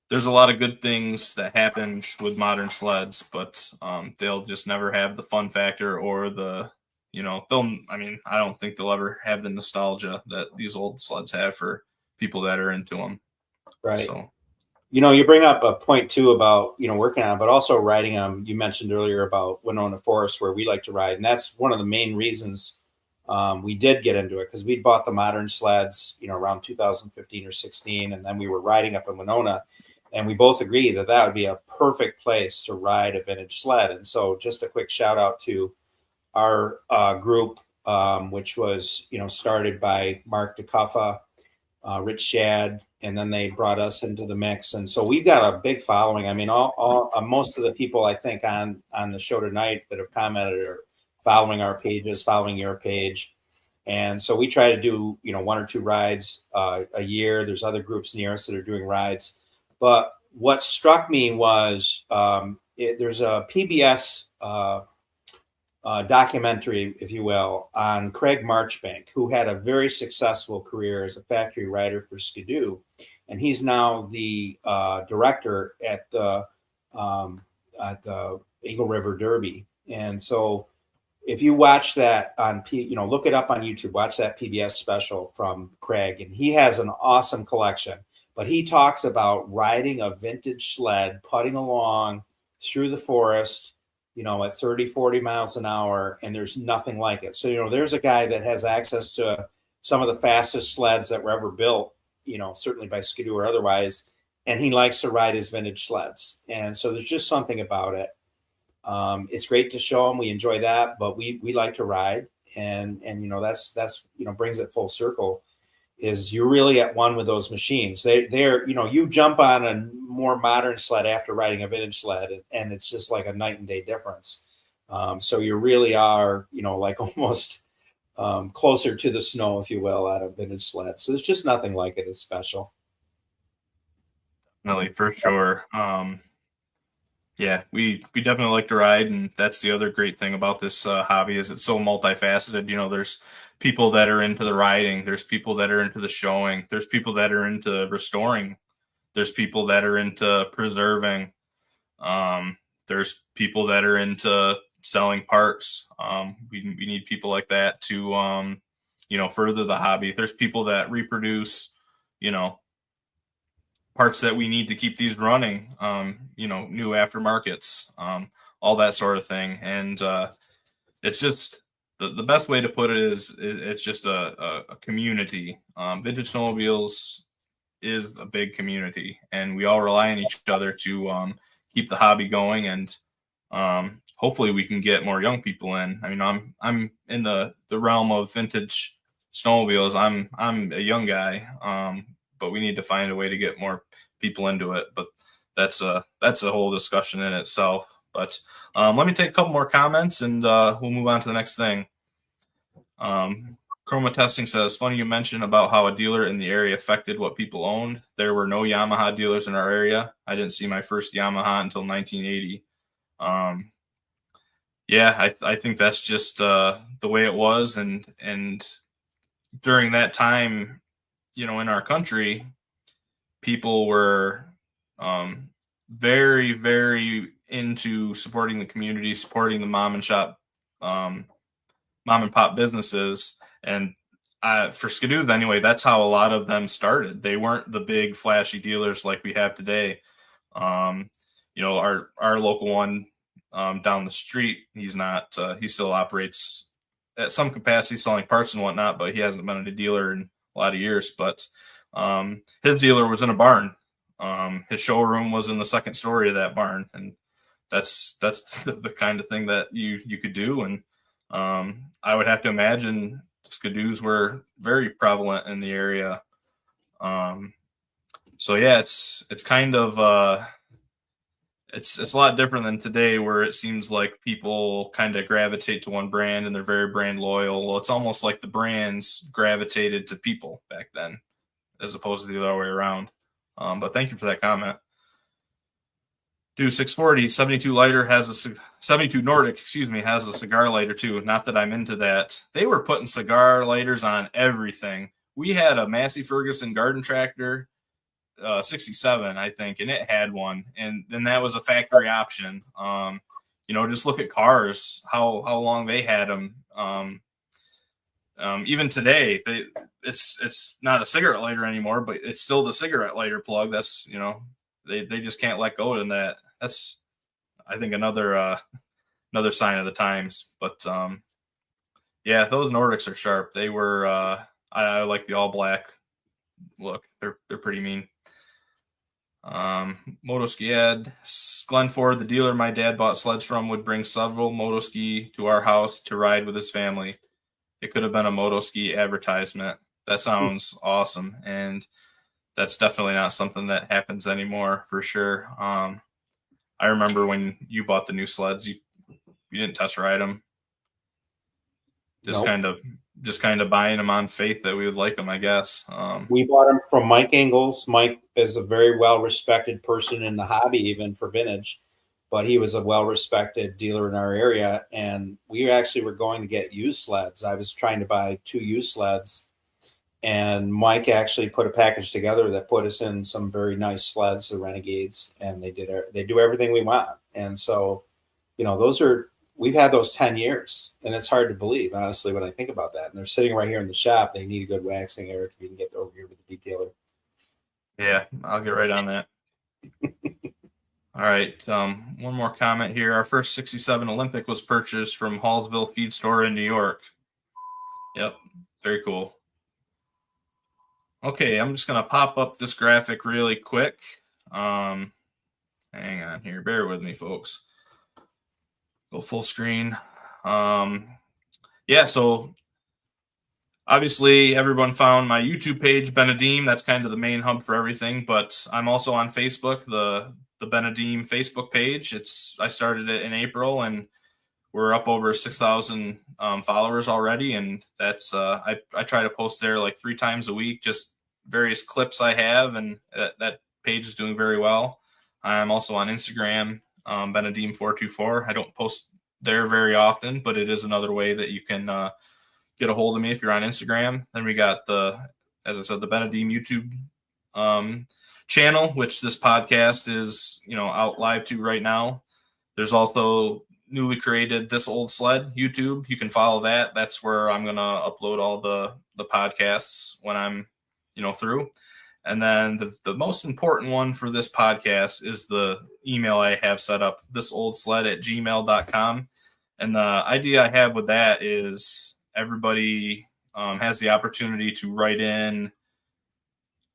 there's a lot of good things that happened with modern sleds, but they'll just never have the fun factor or the I don't think they'll ever have the nostalgia that these old sleds have for people that are into them. Right. So. You bring up a point too about, working on, but also riding them. You mentioned earlier about Winona Forest, where we like to ride. And that's one of the main reasons we did get into it, because we bought the modern sleds, around 2015 or 16. And then we were riding up in Winona, and we both agreed that would be a perfect place to ride a vintage sled. And so just a quick shout out to our group which was, started by Mark DeCuffa, Rich Shad, and then they brought us into the mix. And so we've got a big following. I mean, most of the people I think on the show tonight that have commented are following our pages, following your page. And so we try to do, 1 or 2 rides a year. There's other groups near us that are doing rides. But what struck me was there's a PBS documentary, if you will, on Craig Marchbank, who had a very successful career as a factory rider for Skidoo. And he's now the director at the Eagle River Derby. And so if you watch that on, look it up on YouTube, watch that PBS special from Craig, and he has an awesome collection. But he talks about riding a vintage sled, putting along through the forest, at 30, 40 miles an hour, and there's nothing like it. So, there's a guy that has access to some of the fastest sleds that were ever built, certainly by Skidoo or otherwise, and he likes to ride his vintage sleds. And so there's just something about it. It's great to show them. We enjoy that, but we like to ride, and that's brings it full circle. Is you're really at one with those machines. They're you jump on a more modern sled after riding a vintage sled, and it's just like a night and day difference. So you really are like almost closer to the snow, if you will, on a vintage sled. So there's just nothing like it. It's special. Definitely, for sure. Yeah, we definitely like to ride, and that's the other great thing about this hobby is it's so multifaceted. There's people that are into the riding, there's people that are into the showing, there's people that are into restoring, there's people that are into preserving, there's people that are into selling parts. We need people like that to further the hobby. There's people that reproduce, parts that we need to keep these running, new aftermarkets, all that sort of thing. And it's just the best way to put it is it's just a community. Vintage Snowmobiles is a big community, and we all rely on each other to keep the hobby going. And hopefully we can get more young people in. I mean, I'm in the realm of vintage snowmobiles. I'm a young guy, but we need to find a way to get more people into it. But that's a whole discussion in itself. But let me take a couple more comments, and we'll move on to the next thing. Chroma Testing says, funny you mentioned about how a dealer in the area affected what people owned. There were no Yamaha dealers in our area. I didn't see my first Yamaha until 1980. Yeah, I think that's just the way it was. And during that time, in our country, people were very, very into supporting the community, supporting the mom and pop businesses. And for Skidoos anyway, that's how a lot of them started. They weren't the big flashy dealers like we have today. Our local one down the street, he's not, he still operates at some capacity selling parts and whatnot, but he hasn't been a dealer in a lot of years. But his dealer was in a barn. His showroom was in the second story of that barn, and that's the kind of thing that you could do. And I would have to imagine Skidoos were very prevalent in the area. So yeah, it's kind of it's a lot different than today, where it seems like people kind of gravitate to one brand and they're very brand loyal. Well, it's almost like the brands gravitated to people back then, as opposed to the other way around. But thank you for that comment. Dude, 640 72 lighter has a 72 Nordic, has a cigar lighter too. Not that I'm into that. They were putting cigar lighters on everything. We had a Massey Ferguson garden tractor, 67, I think, and it had one, and then that was a factory option. Just look at cars, how long they had them. Even today, it's not a cigarette lighter anymore, but it's still the cigarette lighter plug. That's they just can't let go of that. That's, I think, another sign of the times. But yeah, those Nordics are sharp. They were I like the all black look. They're pretty mean. Motoski ad, Glenn Ford, the dealer my dad bought sleds from, would bring several motoski to our house to ride with his family. it could have been a moto ski advertisement. That sounds awesome. And that's definitely not something that happens anymore for sure. I remember when you bought the new sleds, you didn't test ride them. Just Nope. kind of buying them on faith that we would like them, I guess. We bought them from Mike Ingles. Mike is a very well-respected person in the hobby, even for vintage, but he was a well-respected dealer in our area. And we actually were going to get used sleds. I was trying to buy 2 used sleds, and Mike actually put a package together that put us in some very nice sleds, the Renegades, and they do everything we want. And so, we've had those 10 years, and it's hard to believe, honestly, when I think about that. And they're sitting right here in the shop. They need a good waxing, Eric, if you can get over here with the detailer. Yeah, I'll get right on that. All right. One more comment here. Our first 67 Olympic was purchased from Hallsville Feed Store in New York. Yep. Very cool. Okay, I'm just going to pop up this graphic really quick. Hang on here. Bear with me, folks. Go full screen. Yeah, so obviously everyone found my YouTube page, Benadim. That's kind of the main hub for everything, but I'm also on Facebook, the Benadim Facebook page. I started it in April, and we're up over 6,000 followers already. And that's I try to post there like 3 times a week, just various clips I have, and that page is doing very well. I'm also on Instagram, Benadim424. I don't post there very often, but it is another way that you can get a hold of me if you're on Instagram. Then we got as I said, the Benadim YouTube channel, which this podcast is, out live to right now. There's also newly created This Old Sled YouTube. You can follow that. That's where I'm going to upload all the podcasts when I'm, through. And then the most important one for this podcast is the email I have set up, thisoldsled@gmail.com. And the idea I have with that is everybody has the opportunity to write in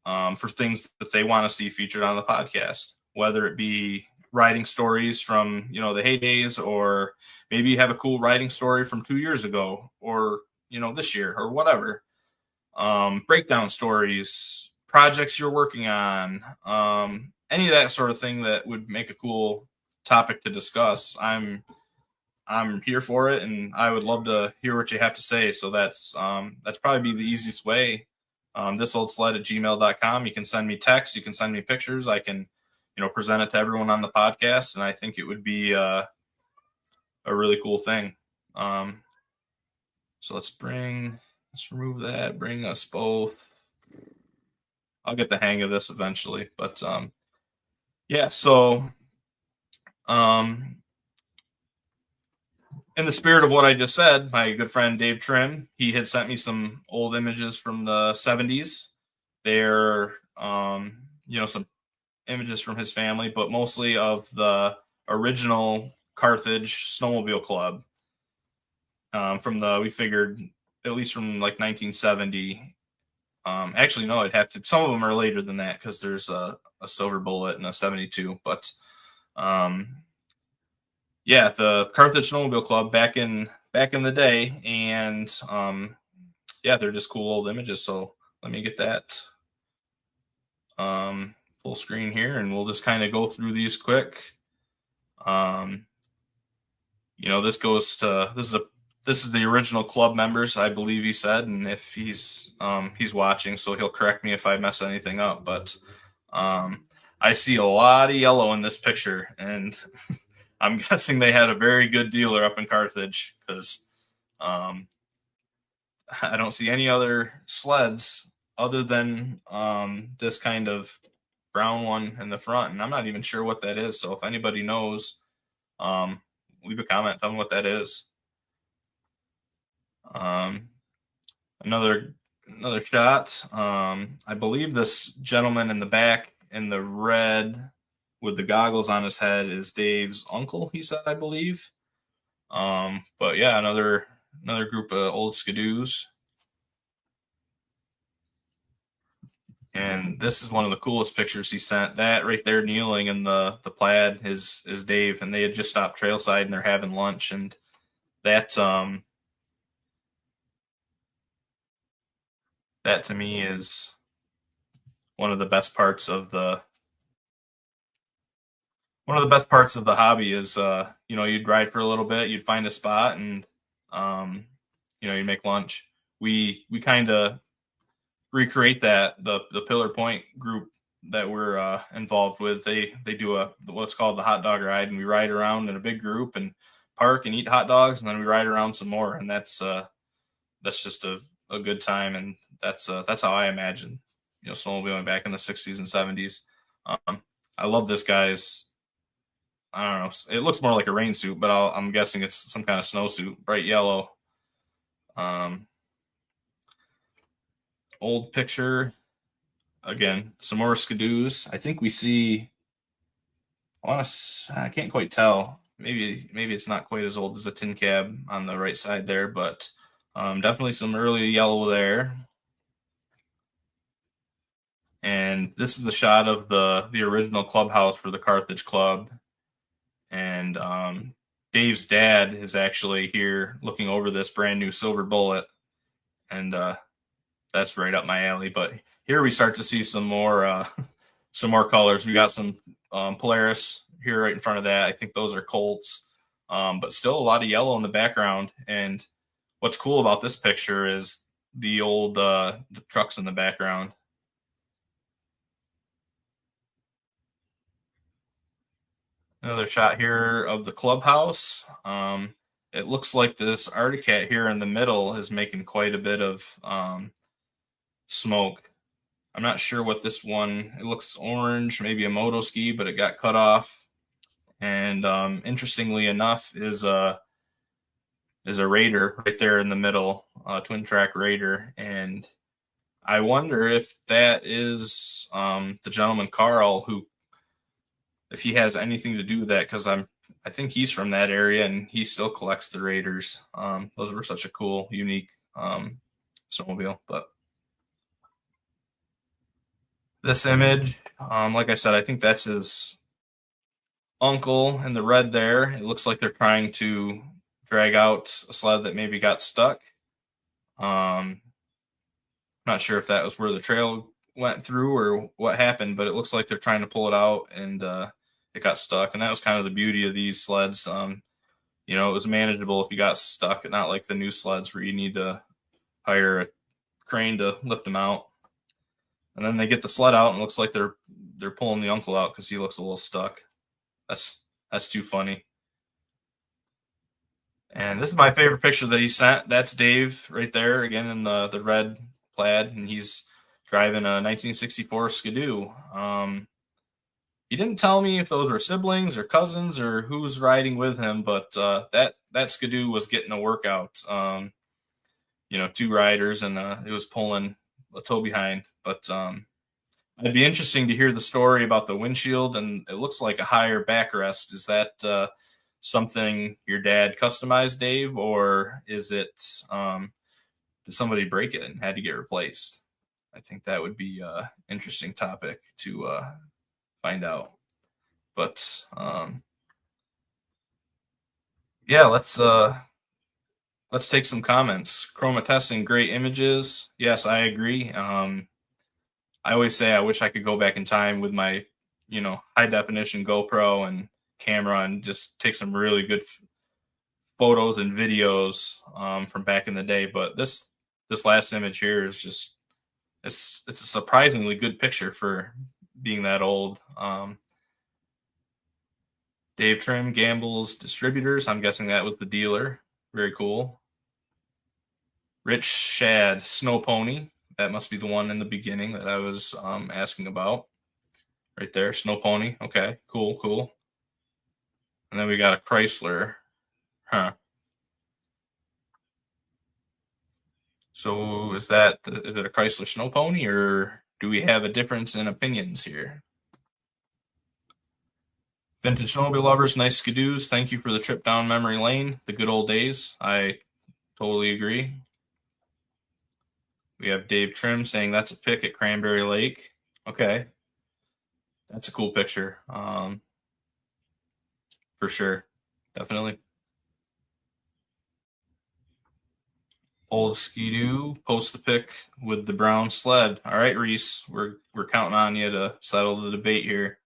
for things that they want to see featured on the podcast, whether it be riding stories from, the heydays, or maybe you have a cool riding story from 2 years ago, or, this year, or whatever. Breakdown stories, projects you're working on, any of that sort of thing that would make a cool topic to discuss. I'm here for it, and I would love to hear what you have to say. So that's probably be the easiest way. thisoldsled@gmail.com. You can send me text, you can send me pictures. I can, present it to everyone on the podcast, and I think it would be a really cool thing. So let's remove that, bring us both. I'll get the hang of this eventually, but yeah, so in the spirit of what I just said, my good friend Dave Trim, he had sent me some old images from the 70s. They're some images from his family, but mostly of the original Carthage Snowmobile Club. We figured at least from like 1970. Actually, no, it'd have to. Some of them are later than that because there's a Silver Bullet and a 72. But yeah, the Carthage Snowmobile Club back in the day, and yeah, they're just cool old images. So let me get that full screen here, and we'll just kind of go through these quick. This is the original club members, I believe he said, and if he's watching, so he'll correct me if I mess anything up. But I see a lot of yellow in this picture, and I'm guessing they had a very good dealer up in Carthage, because I don't see any other sleds other than this kind of brown one in the front, and I'm not even sure what that is. So if anybody knows, leave a comment, tell me what that is. Another shot. I believe this gentleman in the back in the red with the goggles on his head is Dave's uncle, he said, I believe. But yeah, another group of old skidoos. And this is one of the coolest pictures he sent. That right there, kneeling in the plaid, is Dave, and they had just stopped trailside and they're having lunch. And that that to me is one of the best parts of the hobby is you'd ride for a little bit, you'd find a spot, and um, you'd make lunch. We kind of recreate that. The Pillar Point group that we're involved with, they do what's called the hot dog ride, and we ride around in a big group and park and eat hot dogs, and then we ride around some more, and that's just a good time, and that's how I imagine snowmobiling back in the 60s and 70s. I love this guy's. I don't know. It looks more like a rain suit, but I'm guessing it's some kind of snowsuit, bright yellow. Um, Old picture again. Some more skidoos. I think we see. I can't quite tell. Maybe it's not quite as old as the tin cab on the right side there, but definitely some early yellow there. And this is a shot of the original clubhouse for the Carthage Club. And Dave's dad is actually here looking over this brand new silver bullet, and that's right up my alley. But here we start to see some more some more colors. We got some Polaris here right in front of that. I think those are Colts, but still a lot of yellow in the background. And what's cool about this picture is the old the trucks in the background. Another shot here of the clubhouse. It looks like this Arctic Cat here in the middle is making quite a bit of smoke. I'm not sure what this one. It looks orange, maybe a moto ski, but it got cut off. And interestingly enough, is a Raider right there in the middle, twin track Raider, and I wonder if that is the gentleman Carl who, if he has anything to do with that, because I think he's from that area and he still collects the Raiders. Those were such a cool, unique snowmobile. But this image, like I said, I think that's his uncle in the red there. It looks like they're trying to drag out a sled that maybe got stuck. Not sure if that was where the trail went through or what happened, but it looks like they're trying to pull it out, and it got stuck. And that was kind of the beauty of these sleds. It was manageable if you got stuck, not like the new sleds where you need to hire a crane to lift them out. And then they get the sled out, and it looks like they're pulling the uncle out because he looks a little stuck. That's too funny. And this is my favorite picture that he sent. That's Dave right there again in the red plaid, and he's driving a 1964 Skidoo. He didn't tell me if those were siblings or cousins or who was riding with him, but that Skidoo was getting a workout. Two riders, and it was pulling a tow behind. But it'd be interesting to hear the story about the windshield, and it looks like a higher backrest. Is that something your dad customized, Dave, or is it did somebody break it and had to get replaced? I think that would be an interesting topic to find out. But yeah, let's take some comments. Chroma testing, great images. Yes, I agree. I always say I wish I could go back in time with my high definition GoPro and camera and just take some really good photos and videos from back in the day. But this last image here is just it's a surprisingly good picture for being that old. Dave Trim, Gamble's Distributors. I'm guessing that was the dealer. Very cool. Rich Shad, Snow Pony. That must be the one in the beginning that I was asking about. Right there, Snow Pony. Okay, cool. And then we got a Chrysler. Huh. So is it a Chrysler Snow Pony, or do we have a difference in opinions here? Vintage snowmobile lovers, nice skidoos. Thank you for the trip down memory lane. The good old days. I totally agree. We have Dave Trim saying that's a pic at Cranberry Lake. Okay. That's a cool picture. For sure. Definitely. Old Skidoo, post the pic with the brown sled. All right, Reese, we're counting on you to settle the debate here.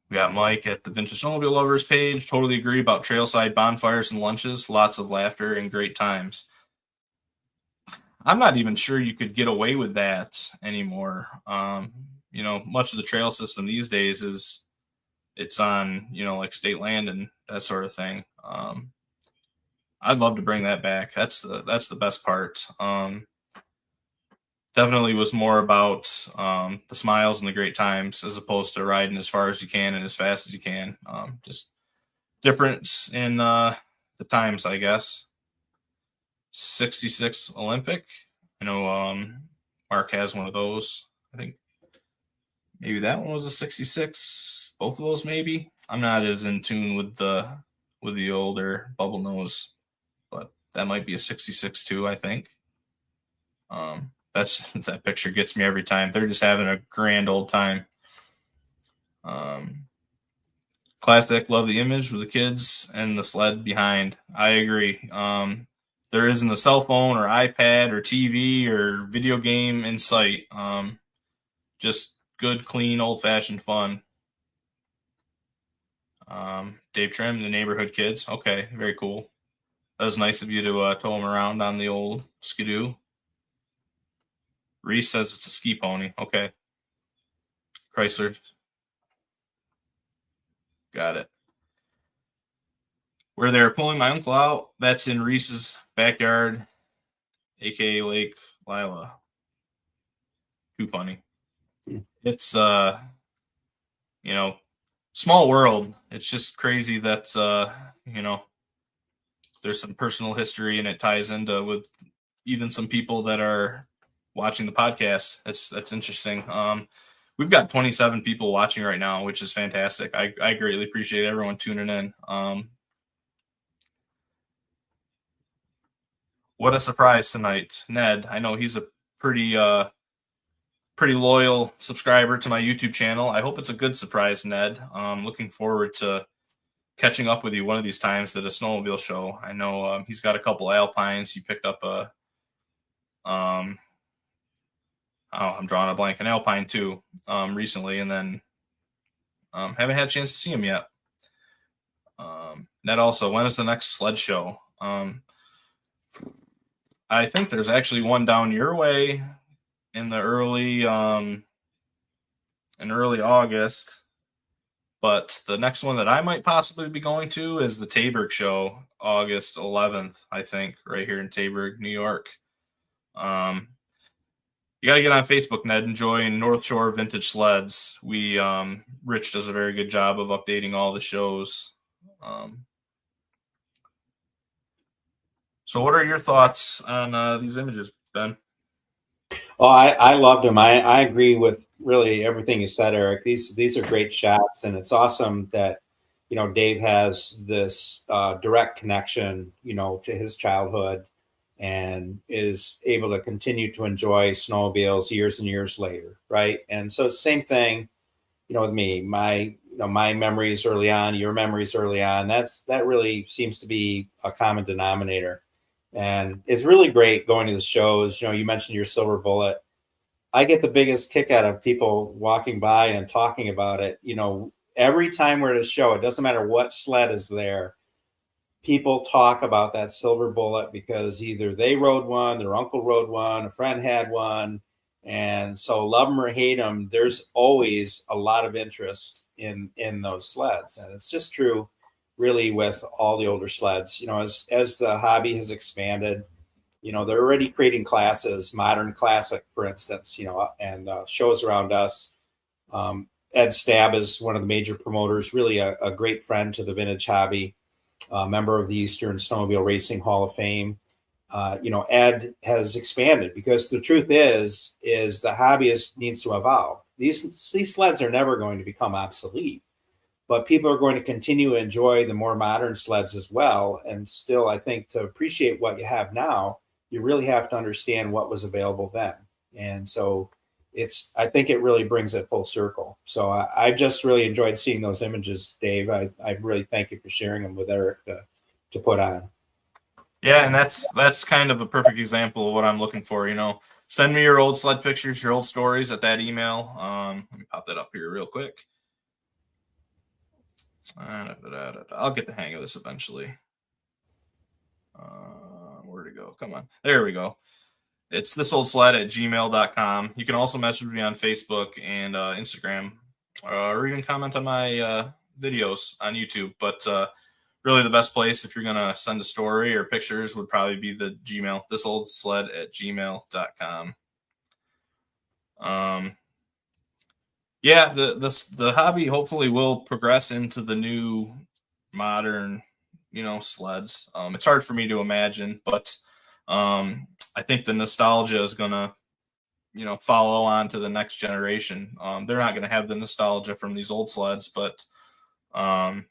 We got Mike at the Vintage Snowmobile Lovers page. Totally agree about trailside bonfires and lunches. Lots of laughter and great times. I'm not even sure you could get away with that anymore. Much of the trail system these days it's on, like state land and that sort of thing. I'd love to bring that back. That's the best part. Definitely was more about the smiles and the great times as opposed to riding as far as you can and as fast as you can. Just difference in the times, I guess. 66 Olympic. I know Mark has one of those. I think maybe that one was a 66. Both of those, maybe. I'm not as in tune with the older bubble nose, but that might be a 66 too, I think. That picture gets me every time. They're just having a grand old time. Classic, love the image with the kids and the sled behind. I agree. There isn't a cell phone or iPad or TV or video game in sight. Just good, clean, old-fashioned fun. Dave Trim, the neighborhood kids. Okay, very cool. That was nice of you to tow them around on the old Skidoo. Reese says it's a ski pony. Okay. Chrysler. Got it. Where they're pulling my uncle out, that's in Reese's backyard, aka Lake Lila. Too funny. It's small world. It's just crazy that there's some personal history and it ties into with even some people that are watching the podcast. That's interesting. We've got 27 people watching right now, which is fantastic. I greatly appreciate everyone tuning in. What a surprise tonight, Ned. I know he's a pretty loyal subscriber to my YouTube channel. I hope it's a good surprise, Ned. Looking forward to catching up with you one of these times at a snowmobile show. I know he's got a couple Alpines. He picked up I'm drawing a blank, an Alpine too, recently, and then haven't had a chance to see him yet. Ned also, when is the next sled show? I think there's actually one down your way in the early August, but the next one that I might possibly be going to is the Taberg show, August 11th, I think, right here in Taberg, New York. You got to get on Facebook, Ned, and join North Shore Vintage Sleds. Rich does a very good job of updating all the shows. So what are your thoughts on these images, Ben? Oh, I loved them. I agree with really everything you said, Eric. These are great shots, and it's awesome that Dave has this direct connection to his childhood and is able to continue to enjoy snowmobiles years and years later, right? And so same thing, with me. My memories early on, your memories early on. That really seems to be a common denominator. And it's really great going to the shows. You mentioned your Silver Bullet. I get the biggest kick out of people walking by and talking about it. Every time we're at a show, it doesn't matter what sled is there, people talk about that Silver Bullet because either they rode one, their uncle rode one, a friend had one. And so love them or hate them, there's always a lot of interest in those sleds. And it's just true really with all the older sleds. As the hobby has expanded, they're already creating classes, modern classic, for instance, and shows around us. Ed Stab is one of the major promoters, really a great friend to the vintage hobby, member of the Eastern Snowmobile Racing Hall of Fame. Ed has expanded because the truth is the hobby needs to evolve. These sleds are never going to become obsolete, but people are going to continue to enjoy the more modern sleds as well. And still, I think to appreciate what you have now, you really have to understand what was available then. And so I think it really brings it full circle. So I just really enjoyed seeing those images, Dave. I really thank you for sharing them with Eric to put on. Yeah, and that's kind of a perfect example of what I'm looking for. Send me your old sled pictures, your old stories at that email. Let me pop that up here real quick. I'll get the hang of this eventually. Where'd it go? Come on. There we go. It's thisoldsled@gmail.com. You can also message me on Facebook and Instagram, or even comment on my videos on YouTube. But really, the best place if you're going to send a story or pictures would probably be the Gmail, thisoldsled@gmail.com. Yeah, the hobby hopefully will progress into the new modern, sleds. It's hard for me to imagine, but I think the nostalgia is gonna, follow on to the next generation. They're not gonna have the nostalgia from these old sleds, but um,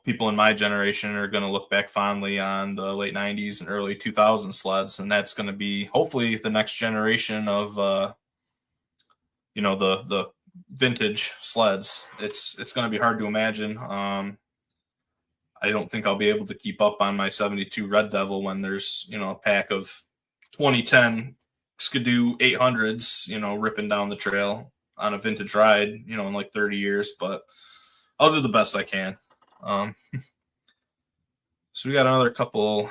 people in my generation are gonna look back fondly on the late '90s and early 2000s sleds, and that's gonna be hopefully the next generation of the vintage sleds. It's going to be hard to imagine. I don't think I'll be able to keep up on my 72 Red Devil when there's a pack of 2010 Skidoo 800s ripping down the trail on a vintage ride in like 30 years, but I'll do the best I can. So we got another couple.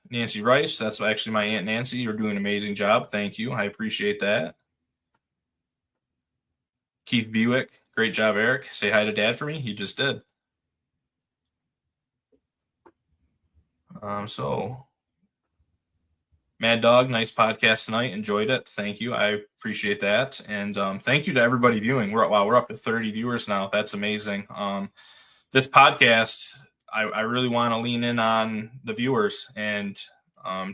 Nancy Rice, that's actually my Aunt Nancy. You're doing an amazing job. Thank you. I appreciate that. Keith Bewick, great job, Eric. Say hi to Dad for me. He just did. So, Mad Dog, nice podcast tonight. Enjoyed it. Thank you. I appreciate that. And thank you to everybody viewing. We're up to 30 viewers now. That's amazing. This podcast, I really want to lean in on the viewers and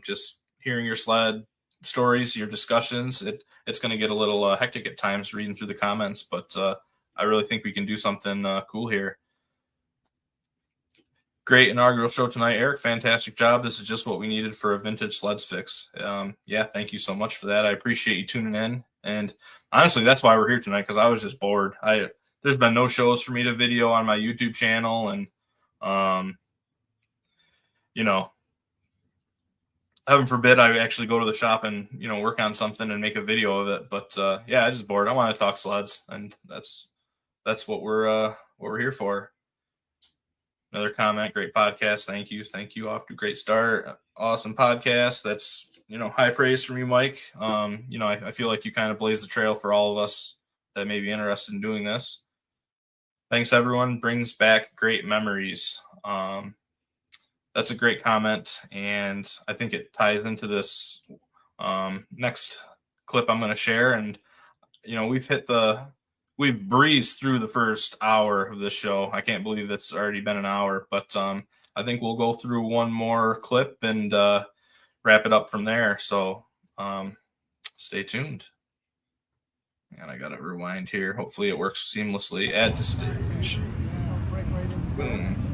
just hearing your sled stories, your discussions. It's going to get a little hectic at times reading through the comments, but I really think we can do something cool here. Great inaugural show tonight, Eric. Fantastic job. This is just what we needed for a vintage sleds fix. Yeah, thank you so much for that. I appreciate you tuning in. And honestly, that's why we're here tonight, because I was just bored. There's been no shows for me to video on my YouTube channel, and heaven forbid I actually go to the shop and work on something and make a video of it. But yeah, I just bored. I want to talk sleds, and that's what we're here for. Another comment, great podcast. Thank you. Off to a great start. Awesome podcast. That's high praise from you, Mike. I feel like you kind of blaze the trail for all of us that may be interested in doing this. Thanks, everyone. Brings back great memories. That's a great comment, and I think it ties into this next clip I'm going to share. And we've breezed through the first hour of this show. I can't believe it's already been an hour, but I think we'll go through one more clip and wrap it up from there. So stay tuned. And I got to rewind here. Hopefully it works seamlessly. Add to stage. Boom.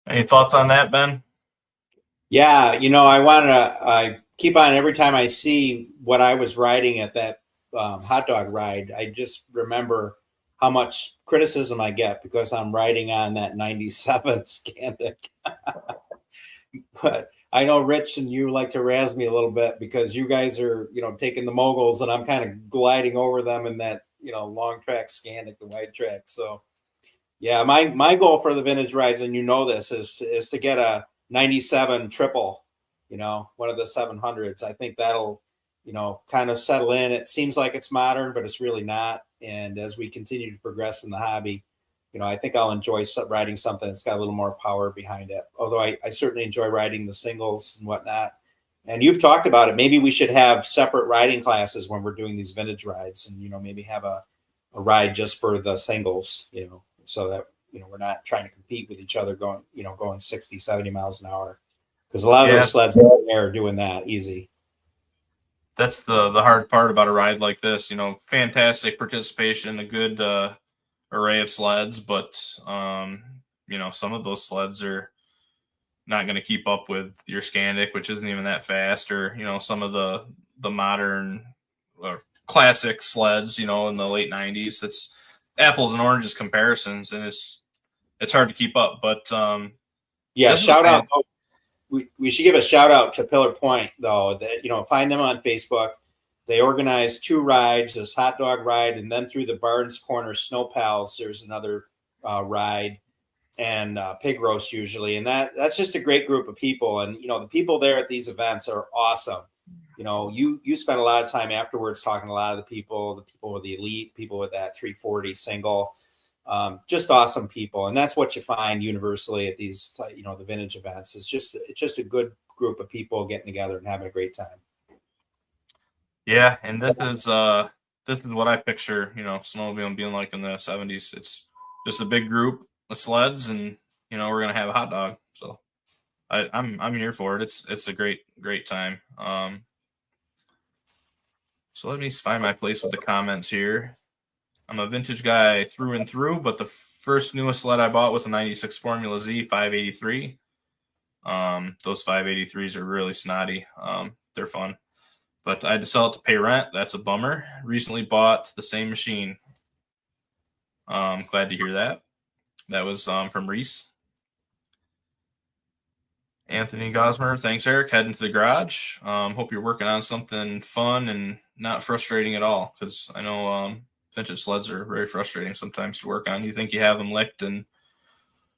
Any thoughts on that, Ben? Yeah, I want to keep on every time I see what I was riding at that hot dog ride, I just remember how much criticism I get because I'm riding on that 97 Scandic. But I know Rich and you like to razz me a little bit because you guys are, taking the moguls and I'm kind of gliding over them in that, long track Scandic, the wide track. So yeah, my goal for the vintage rides, and this, is to get a 97 triple, one of the 700s. I think that'll, kind of settle in. It seems like it's modern, but it's really not. And as we continue to progress in the hobby, I think I'll enjoy riding something that's got a little more power behind it. Although I certainly enjoy riding the singles and whatnot. And you've talked about it. Maybe we should have separate riding classes when we're doing these vintage rides, and maybe have a ride just for the singles, so that we're not trying to compete with each other going 60, 70 miles an hour, because a lot of those sleds are doing that easy. That's the hard part about a ride like this. Fantastic participation, a good array of sleds, but some of those sleds are not going to keep up with your Scandic, which isn't even that fast, or some of the modern classic sleds, in the late 90s. It's apples and oranges comparisons, and it's hard to keep up. But shout out. We should give a shout out to Pillar Point, though. That find them on Facebook. They organize 2 rides: this hot dog ride, and then through the Barnes Corner Snowmobiles, there's another ride, and pig roast usually. And that's just a great group of people. And the people there at these events are awesome. You spend a lot of time afterwards talking to a lot of the people with the elite, people with that 340 single, just awesome people. And that's what you find universally at these, the vintage events. It's just a good group of people getting together and having a great time. Yeah. And this is what I picture, snowmobiling being like in the 70s. It's just a big group of sleds, and, we're going to have a hot dog. So I'm here for it. It's a great time. So let me find my place with the comments here. I'm a vintage guy through and through, but the first newest sled I bought was a 96 Formula Z 583. Those 583s are really snotty. They're fun, but I had to sell it to pay rent. That's a bummer. Recently bought the same machine. Glad to hear that. That was from Reese. Anthony Gosmer, thanks, Eric. Heading to the garage. Hope you're working on something fun and not frustrating at all, because I know vintage sleds are very frustrating sometimes to work on. You think you have them licked, and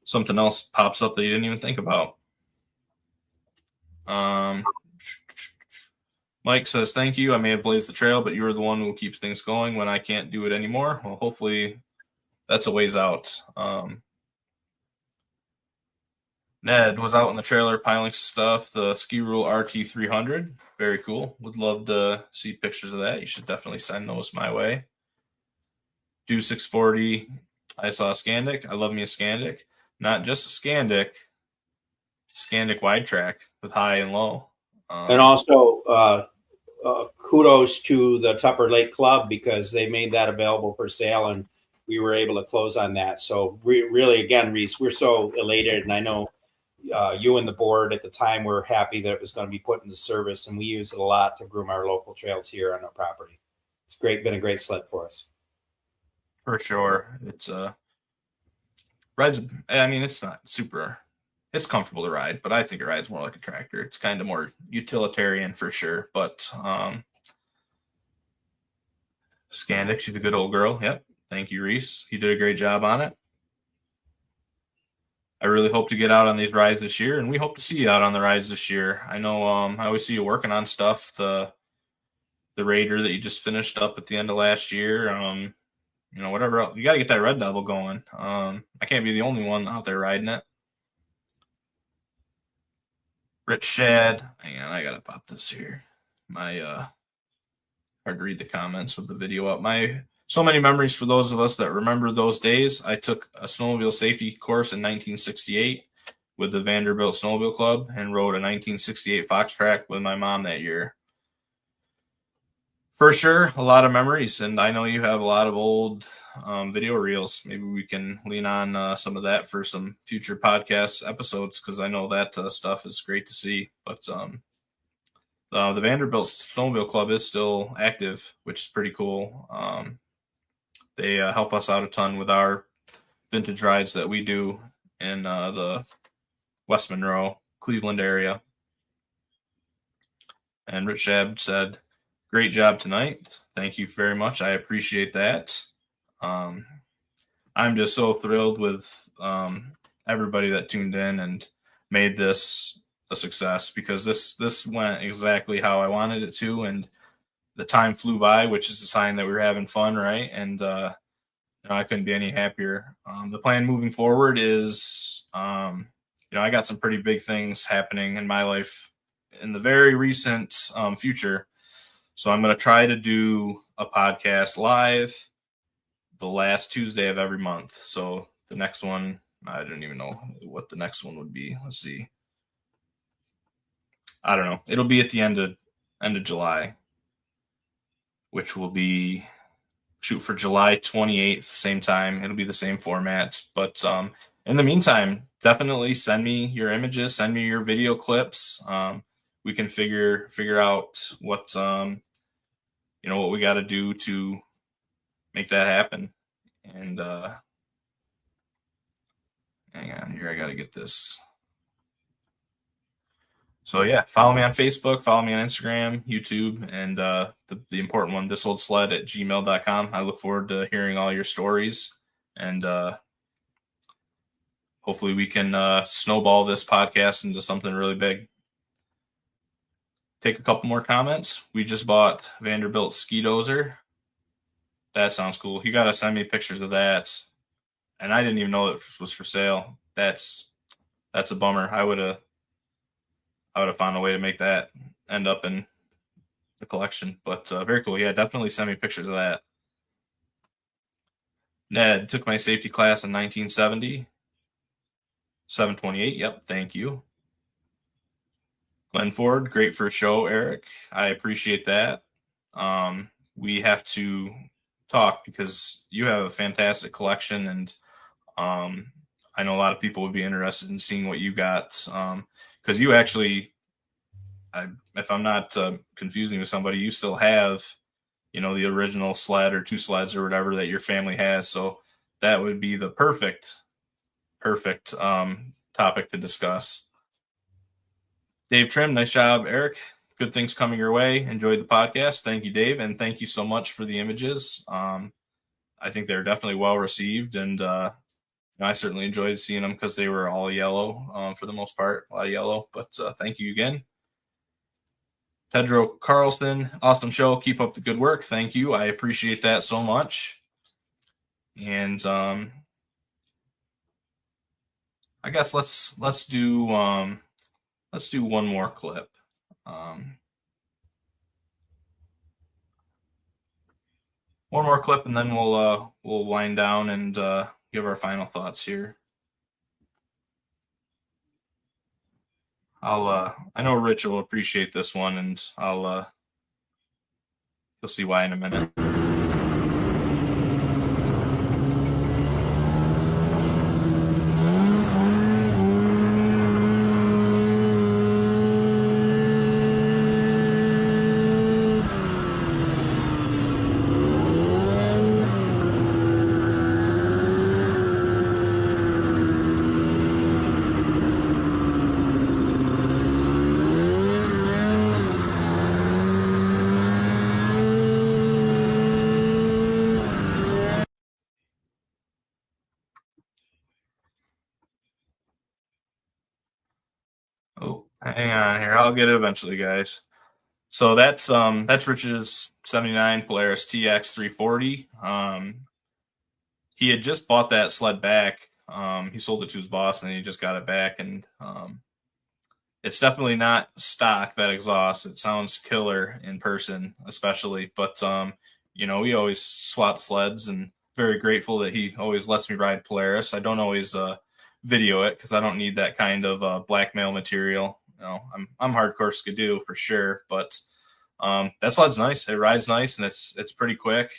something else pops up that you didn't even think about. Mike says, thank you. I may have blazed the trail, but you are the one who keeps things going when I can't do it anymore. Well, hopefully that's a ways out. Ned was out in the trailer piling stuff, the Ski Rule RT300. Very cool. Would love to see pictures of that. You should definitely send those my way. Do 640. I saw a Scandic. I love me a Scandic. Not just a Scandic wide track with high and low. And also kudos to the Tupper Lake Club, because they made that available for sale, and we were able to close on that. So really, again, Reese, we're so elated, and I know you and the board at the time were happy that it was going to be put into service, and we use it a lot to groom our local trails here on our property. It's been a great sled for us. For sure. It's rides. I mean, it's not super. It's comfortable to ride, but I think it rides more like a tractor. It's kind of more utilitarian for sure. But Scandic, she's a good old girl. Yep. Thank you, Reese. You did a great job on it. I really hope to get out on these rides this year, and we hope to see you out on the rides this year. I know I always see you working on stuff. The Raider that you just finished up at the end of last year. Whatever else. You got to get that Red Devil going. I can't be the only one out there riding it. Rich Shad. Hang on, I got to pop this here. My hard to read the comments with the video up. So many memories for those of us that remember those days. I took a snowmobile safety course in 1968 with the Vanderbilt Snowmobile Club and rode a 1968 Fox Track with my mom that year. For sure, a lot of memories, and I know you have a lot of old video reels. Maybe we can lean on some of that for some future podcast episodes, because I know that stuff is great to see. But The Vanderbilt Snowmobile Club is still active, which is pretty cool. They help us out a ton with our vintage rides that we do in the West Monroe, Cleveland area. And Rich Shab said, "Great job tonight. Thank you very much. I appreciate that." Um, I'm just so thrilled with everybody that tuned in and made this a success, because this went exactly how I wanted it to, and the time flew by, which is a sign that we were having fun, right? And I couldn't be any happier. The plan moving forward is, I got some pretty big things happening in my life in the very recent future. So I'm going to try to do a podcast live the last Tuesday of every month. So the next one, I don't even know what the next one would be. Let's see. I don't know. It'll be at the end of July, which will be shoot for July 28th, same time. It'll be the same format. But in the meantime, definitely send me your images, send me your video clips. We can figure out what what we got to do to make that happen. And hang on here, I got to get this. So yeah, follow me on Facebook, follow me on Instagram, YouTube, and the important one, thisoldsled@gmail.com. I look forward to hearing all your stories, and hopefully we can snowball this podcast into something really big. Take a couple more comments. We just bought Vanderbilt ski dozer. That sounds cool. You got to send me pictures of that. And I didn't even know it was for sale. That's a bummer. I would have found a way to make that end up in the collection. But very cool. Yeah, definitely send me pictures of that. Ned took my safety class in 1970. 728. Yep. Thank you. Glenn Ford, great first show, Eric. I appreciate that. We have to talk because you have a fantastic collection, and I know a lot of people would be interested in seeing what you got, because you actually, if I'm not confusing with somebody, you still have, the original sled or two sleds or whatever that your family has. So that would be the perfect topic to discuss. Dave Trim, nice job, Eric. Good things coming your way. Enjoyed the podcast. Thank you, Dave, and thank you so much for the images. I think they're definitely well received, and I certainly enjoyed seeing them because they were all yellow for the most part, a lot of yellow. But thank you again. Pedro Carlson, awesome show. Keep up the good work. Thank you. I appreciate that so much. And I guess let's do one more clip. One more clip, and then we'll wind down and give our final thoughts here. I know Rich will appreciate this one, and you'll see why in a minute. Oh, hang on here. I'll get it eventually, guys. So that's Rich's 79 Polaris TX 340. He had just bought that sled back. He sold it to his boss, and then he just got it back. And it's definitely not stock, that exhaust. It sounds killer in person, especially. But we always swap sleds, and very grateful that he always lets me ride Polaris. I don't always video it because I don't need that kind of blackmail material. I'm hardcore skidoo for sure, but that sled's nice. It rides nice, and it's pretty quick.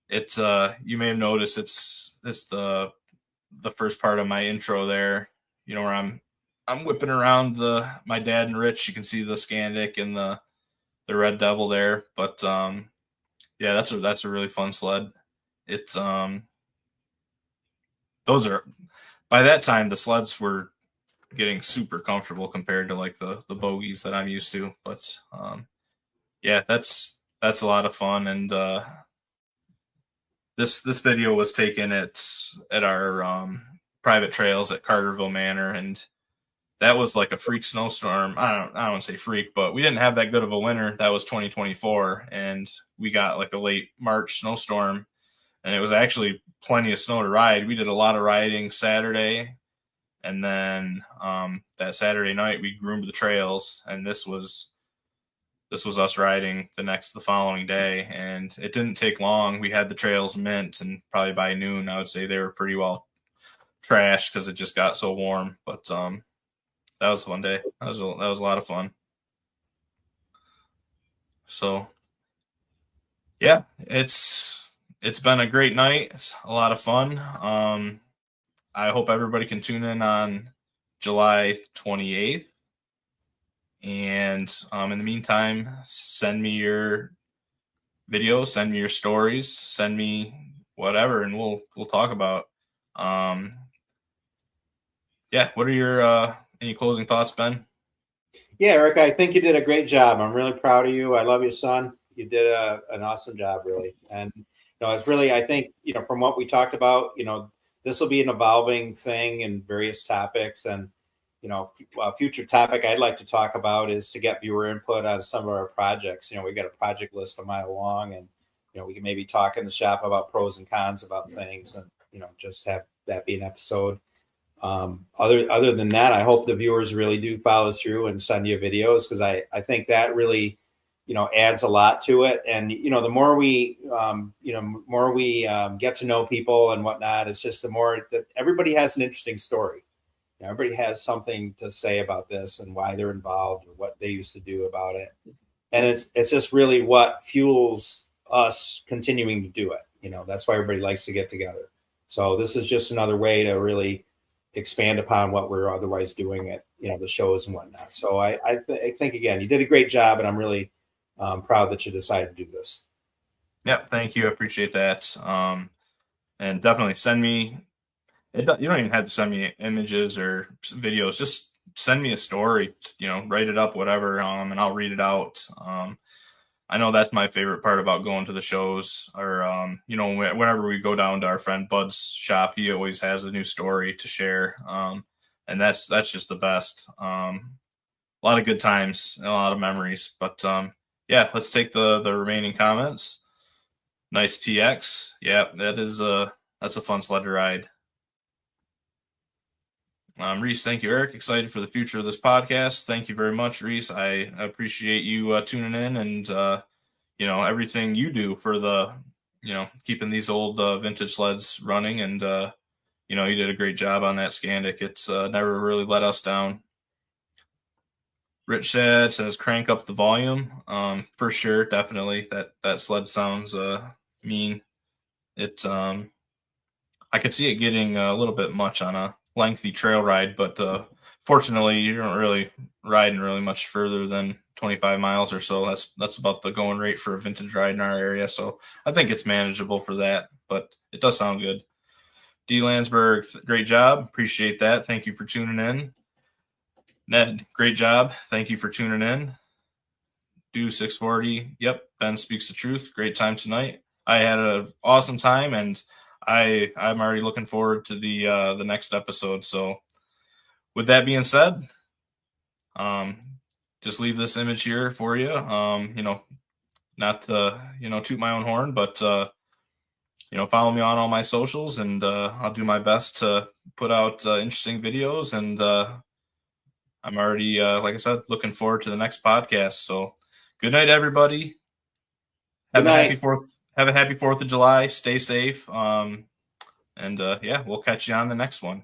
It's you may have noticed it's the first part of my intro there, where I'm I'm whipping around my dad and Rich. You can see the Scandic and the Red Devil there. But yeah, that's a really fun sled. It's those are by that time the sleds were getting super comfortable compared to like the bogies that I'm used to. But yeah, that's a lot of fun. And this video was taken at our private trails at Carterville Manor, and that was like a freak snowstorm. I don't want to say freak, but we didn't have that good of a winter. That was 2024, and we got like a late March snowstorm, and it was actually plenty of snow to ride. We did a lot of riding Saturday, and then that Saturday night we groomed the trails, and this was us riding the following day, and it didn't take long. We had the trails mint, and probably by noon I would say they were pretty well trashed because it just got so warm. But that was a fun day. That was a lot of fun. So yeah, it's been a great night. It's a lot of fun. I hope everybody can tune in on July 28th. And in the meantime, send me your videos, send me your stories, send me whatever, and we'll talk about. Yeah, what are your any closing thoughts, Ben? Yeah, Eric, I think you did a great job. I'm really proud of you. I love you, son. You did an awesome job, really. And it's really, I think, from what we talked about, this will be an evolving thing in various topics. And a future topic I'd like to talk about is to get viewer input on some of our projects. We've got a project list a mile long, and we can maybe talk in the shop about pros and cons about things, and just have that be an episode. Other than that, I hope the viewers really do follow through and send you videos, because I think that really adds a lot to it. And the more we get to know people and whatnot, it's just the more that everybody has an interesting story. Everybody has something to say about this and why they're involved or what they used to do about it. And it's just really what fuels us continuing to do it. That's why everybody likes to get together. So this is just another way to really expand upon what we're otherwise doing at, the shows and whatnot. So I think, again, you did a great job, and I'm really proud that you decided to do this. Yeah, thank you. I appreciate that. And definitely send me, you don't even have to send me images or videos. Just send me a story, write it up, whatever, and I'll read it out. I know that's my favorite part about going to the shows, or, whenever we go down to our friend Bud's shop, he always has a new story to share. And that's just the best. A lot of good times and a lot of memories, but, yeah, let's take the remaining comments. Nice TX. Yeah, that's a fun sled to ride. Reese, thank you, Eric. Excited for the future of this podcast. Thank you very much, Reese. I appreciate you tuning in and, everything you do for the, keeping these old vintage sleds running. And, you did a great job on that Scandic. It's never really let us down. Rich says crank up the volume. For sure, definitely. That sled sounds mean. It I could see it getting a little bit much on a lengthy trail ride, but fortunately you don't really riding really much further than 25 miles or so. That's about the going rate for a vintage ride in our area. So I think it's manageable for that, but it does sound good. D. Landsberg, great job. Appreciate that. Thank you for tuning in. Ned, great job. Thank you for tuning in. Do 640. Yep. Ben speaks the truth. Great time tonight. I had an awesome time, and I'm already looking forward to the next episode. So with that being said, just leave this image here for you. Not to, toot my own horn, but, follow me on all my socials, and I'll do my best to put out interesting videos. And I'm already, like I said, looking forward to the next podcast. So good night, everybody. Have a happy 4th of July. Stay safe. And yeah, we'll catch you on the next one.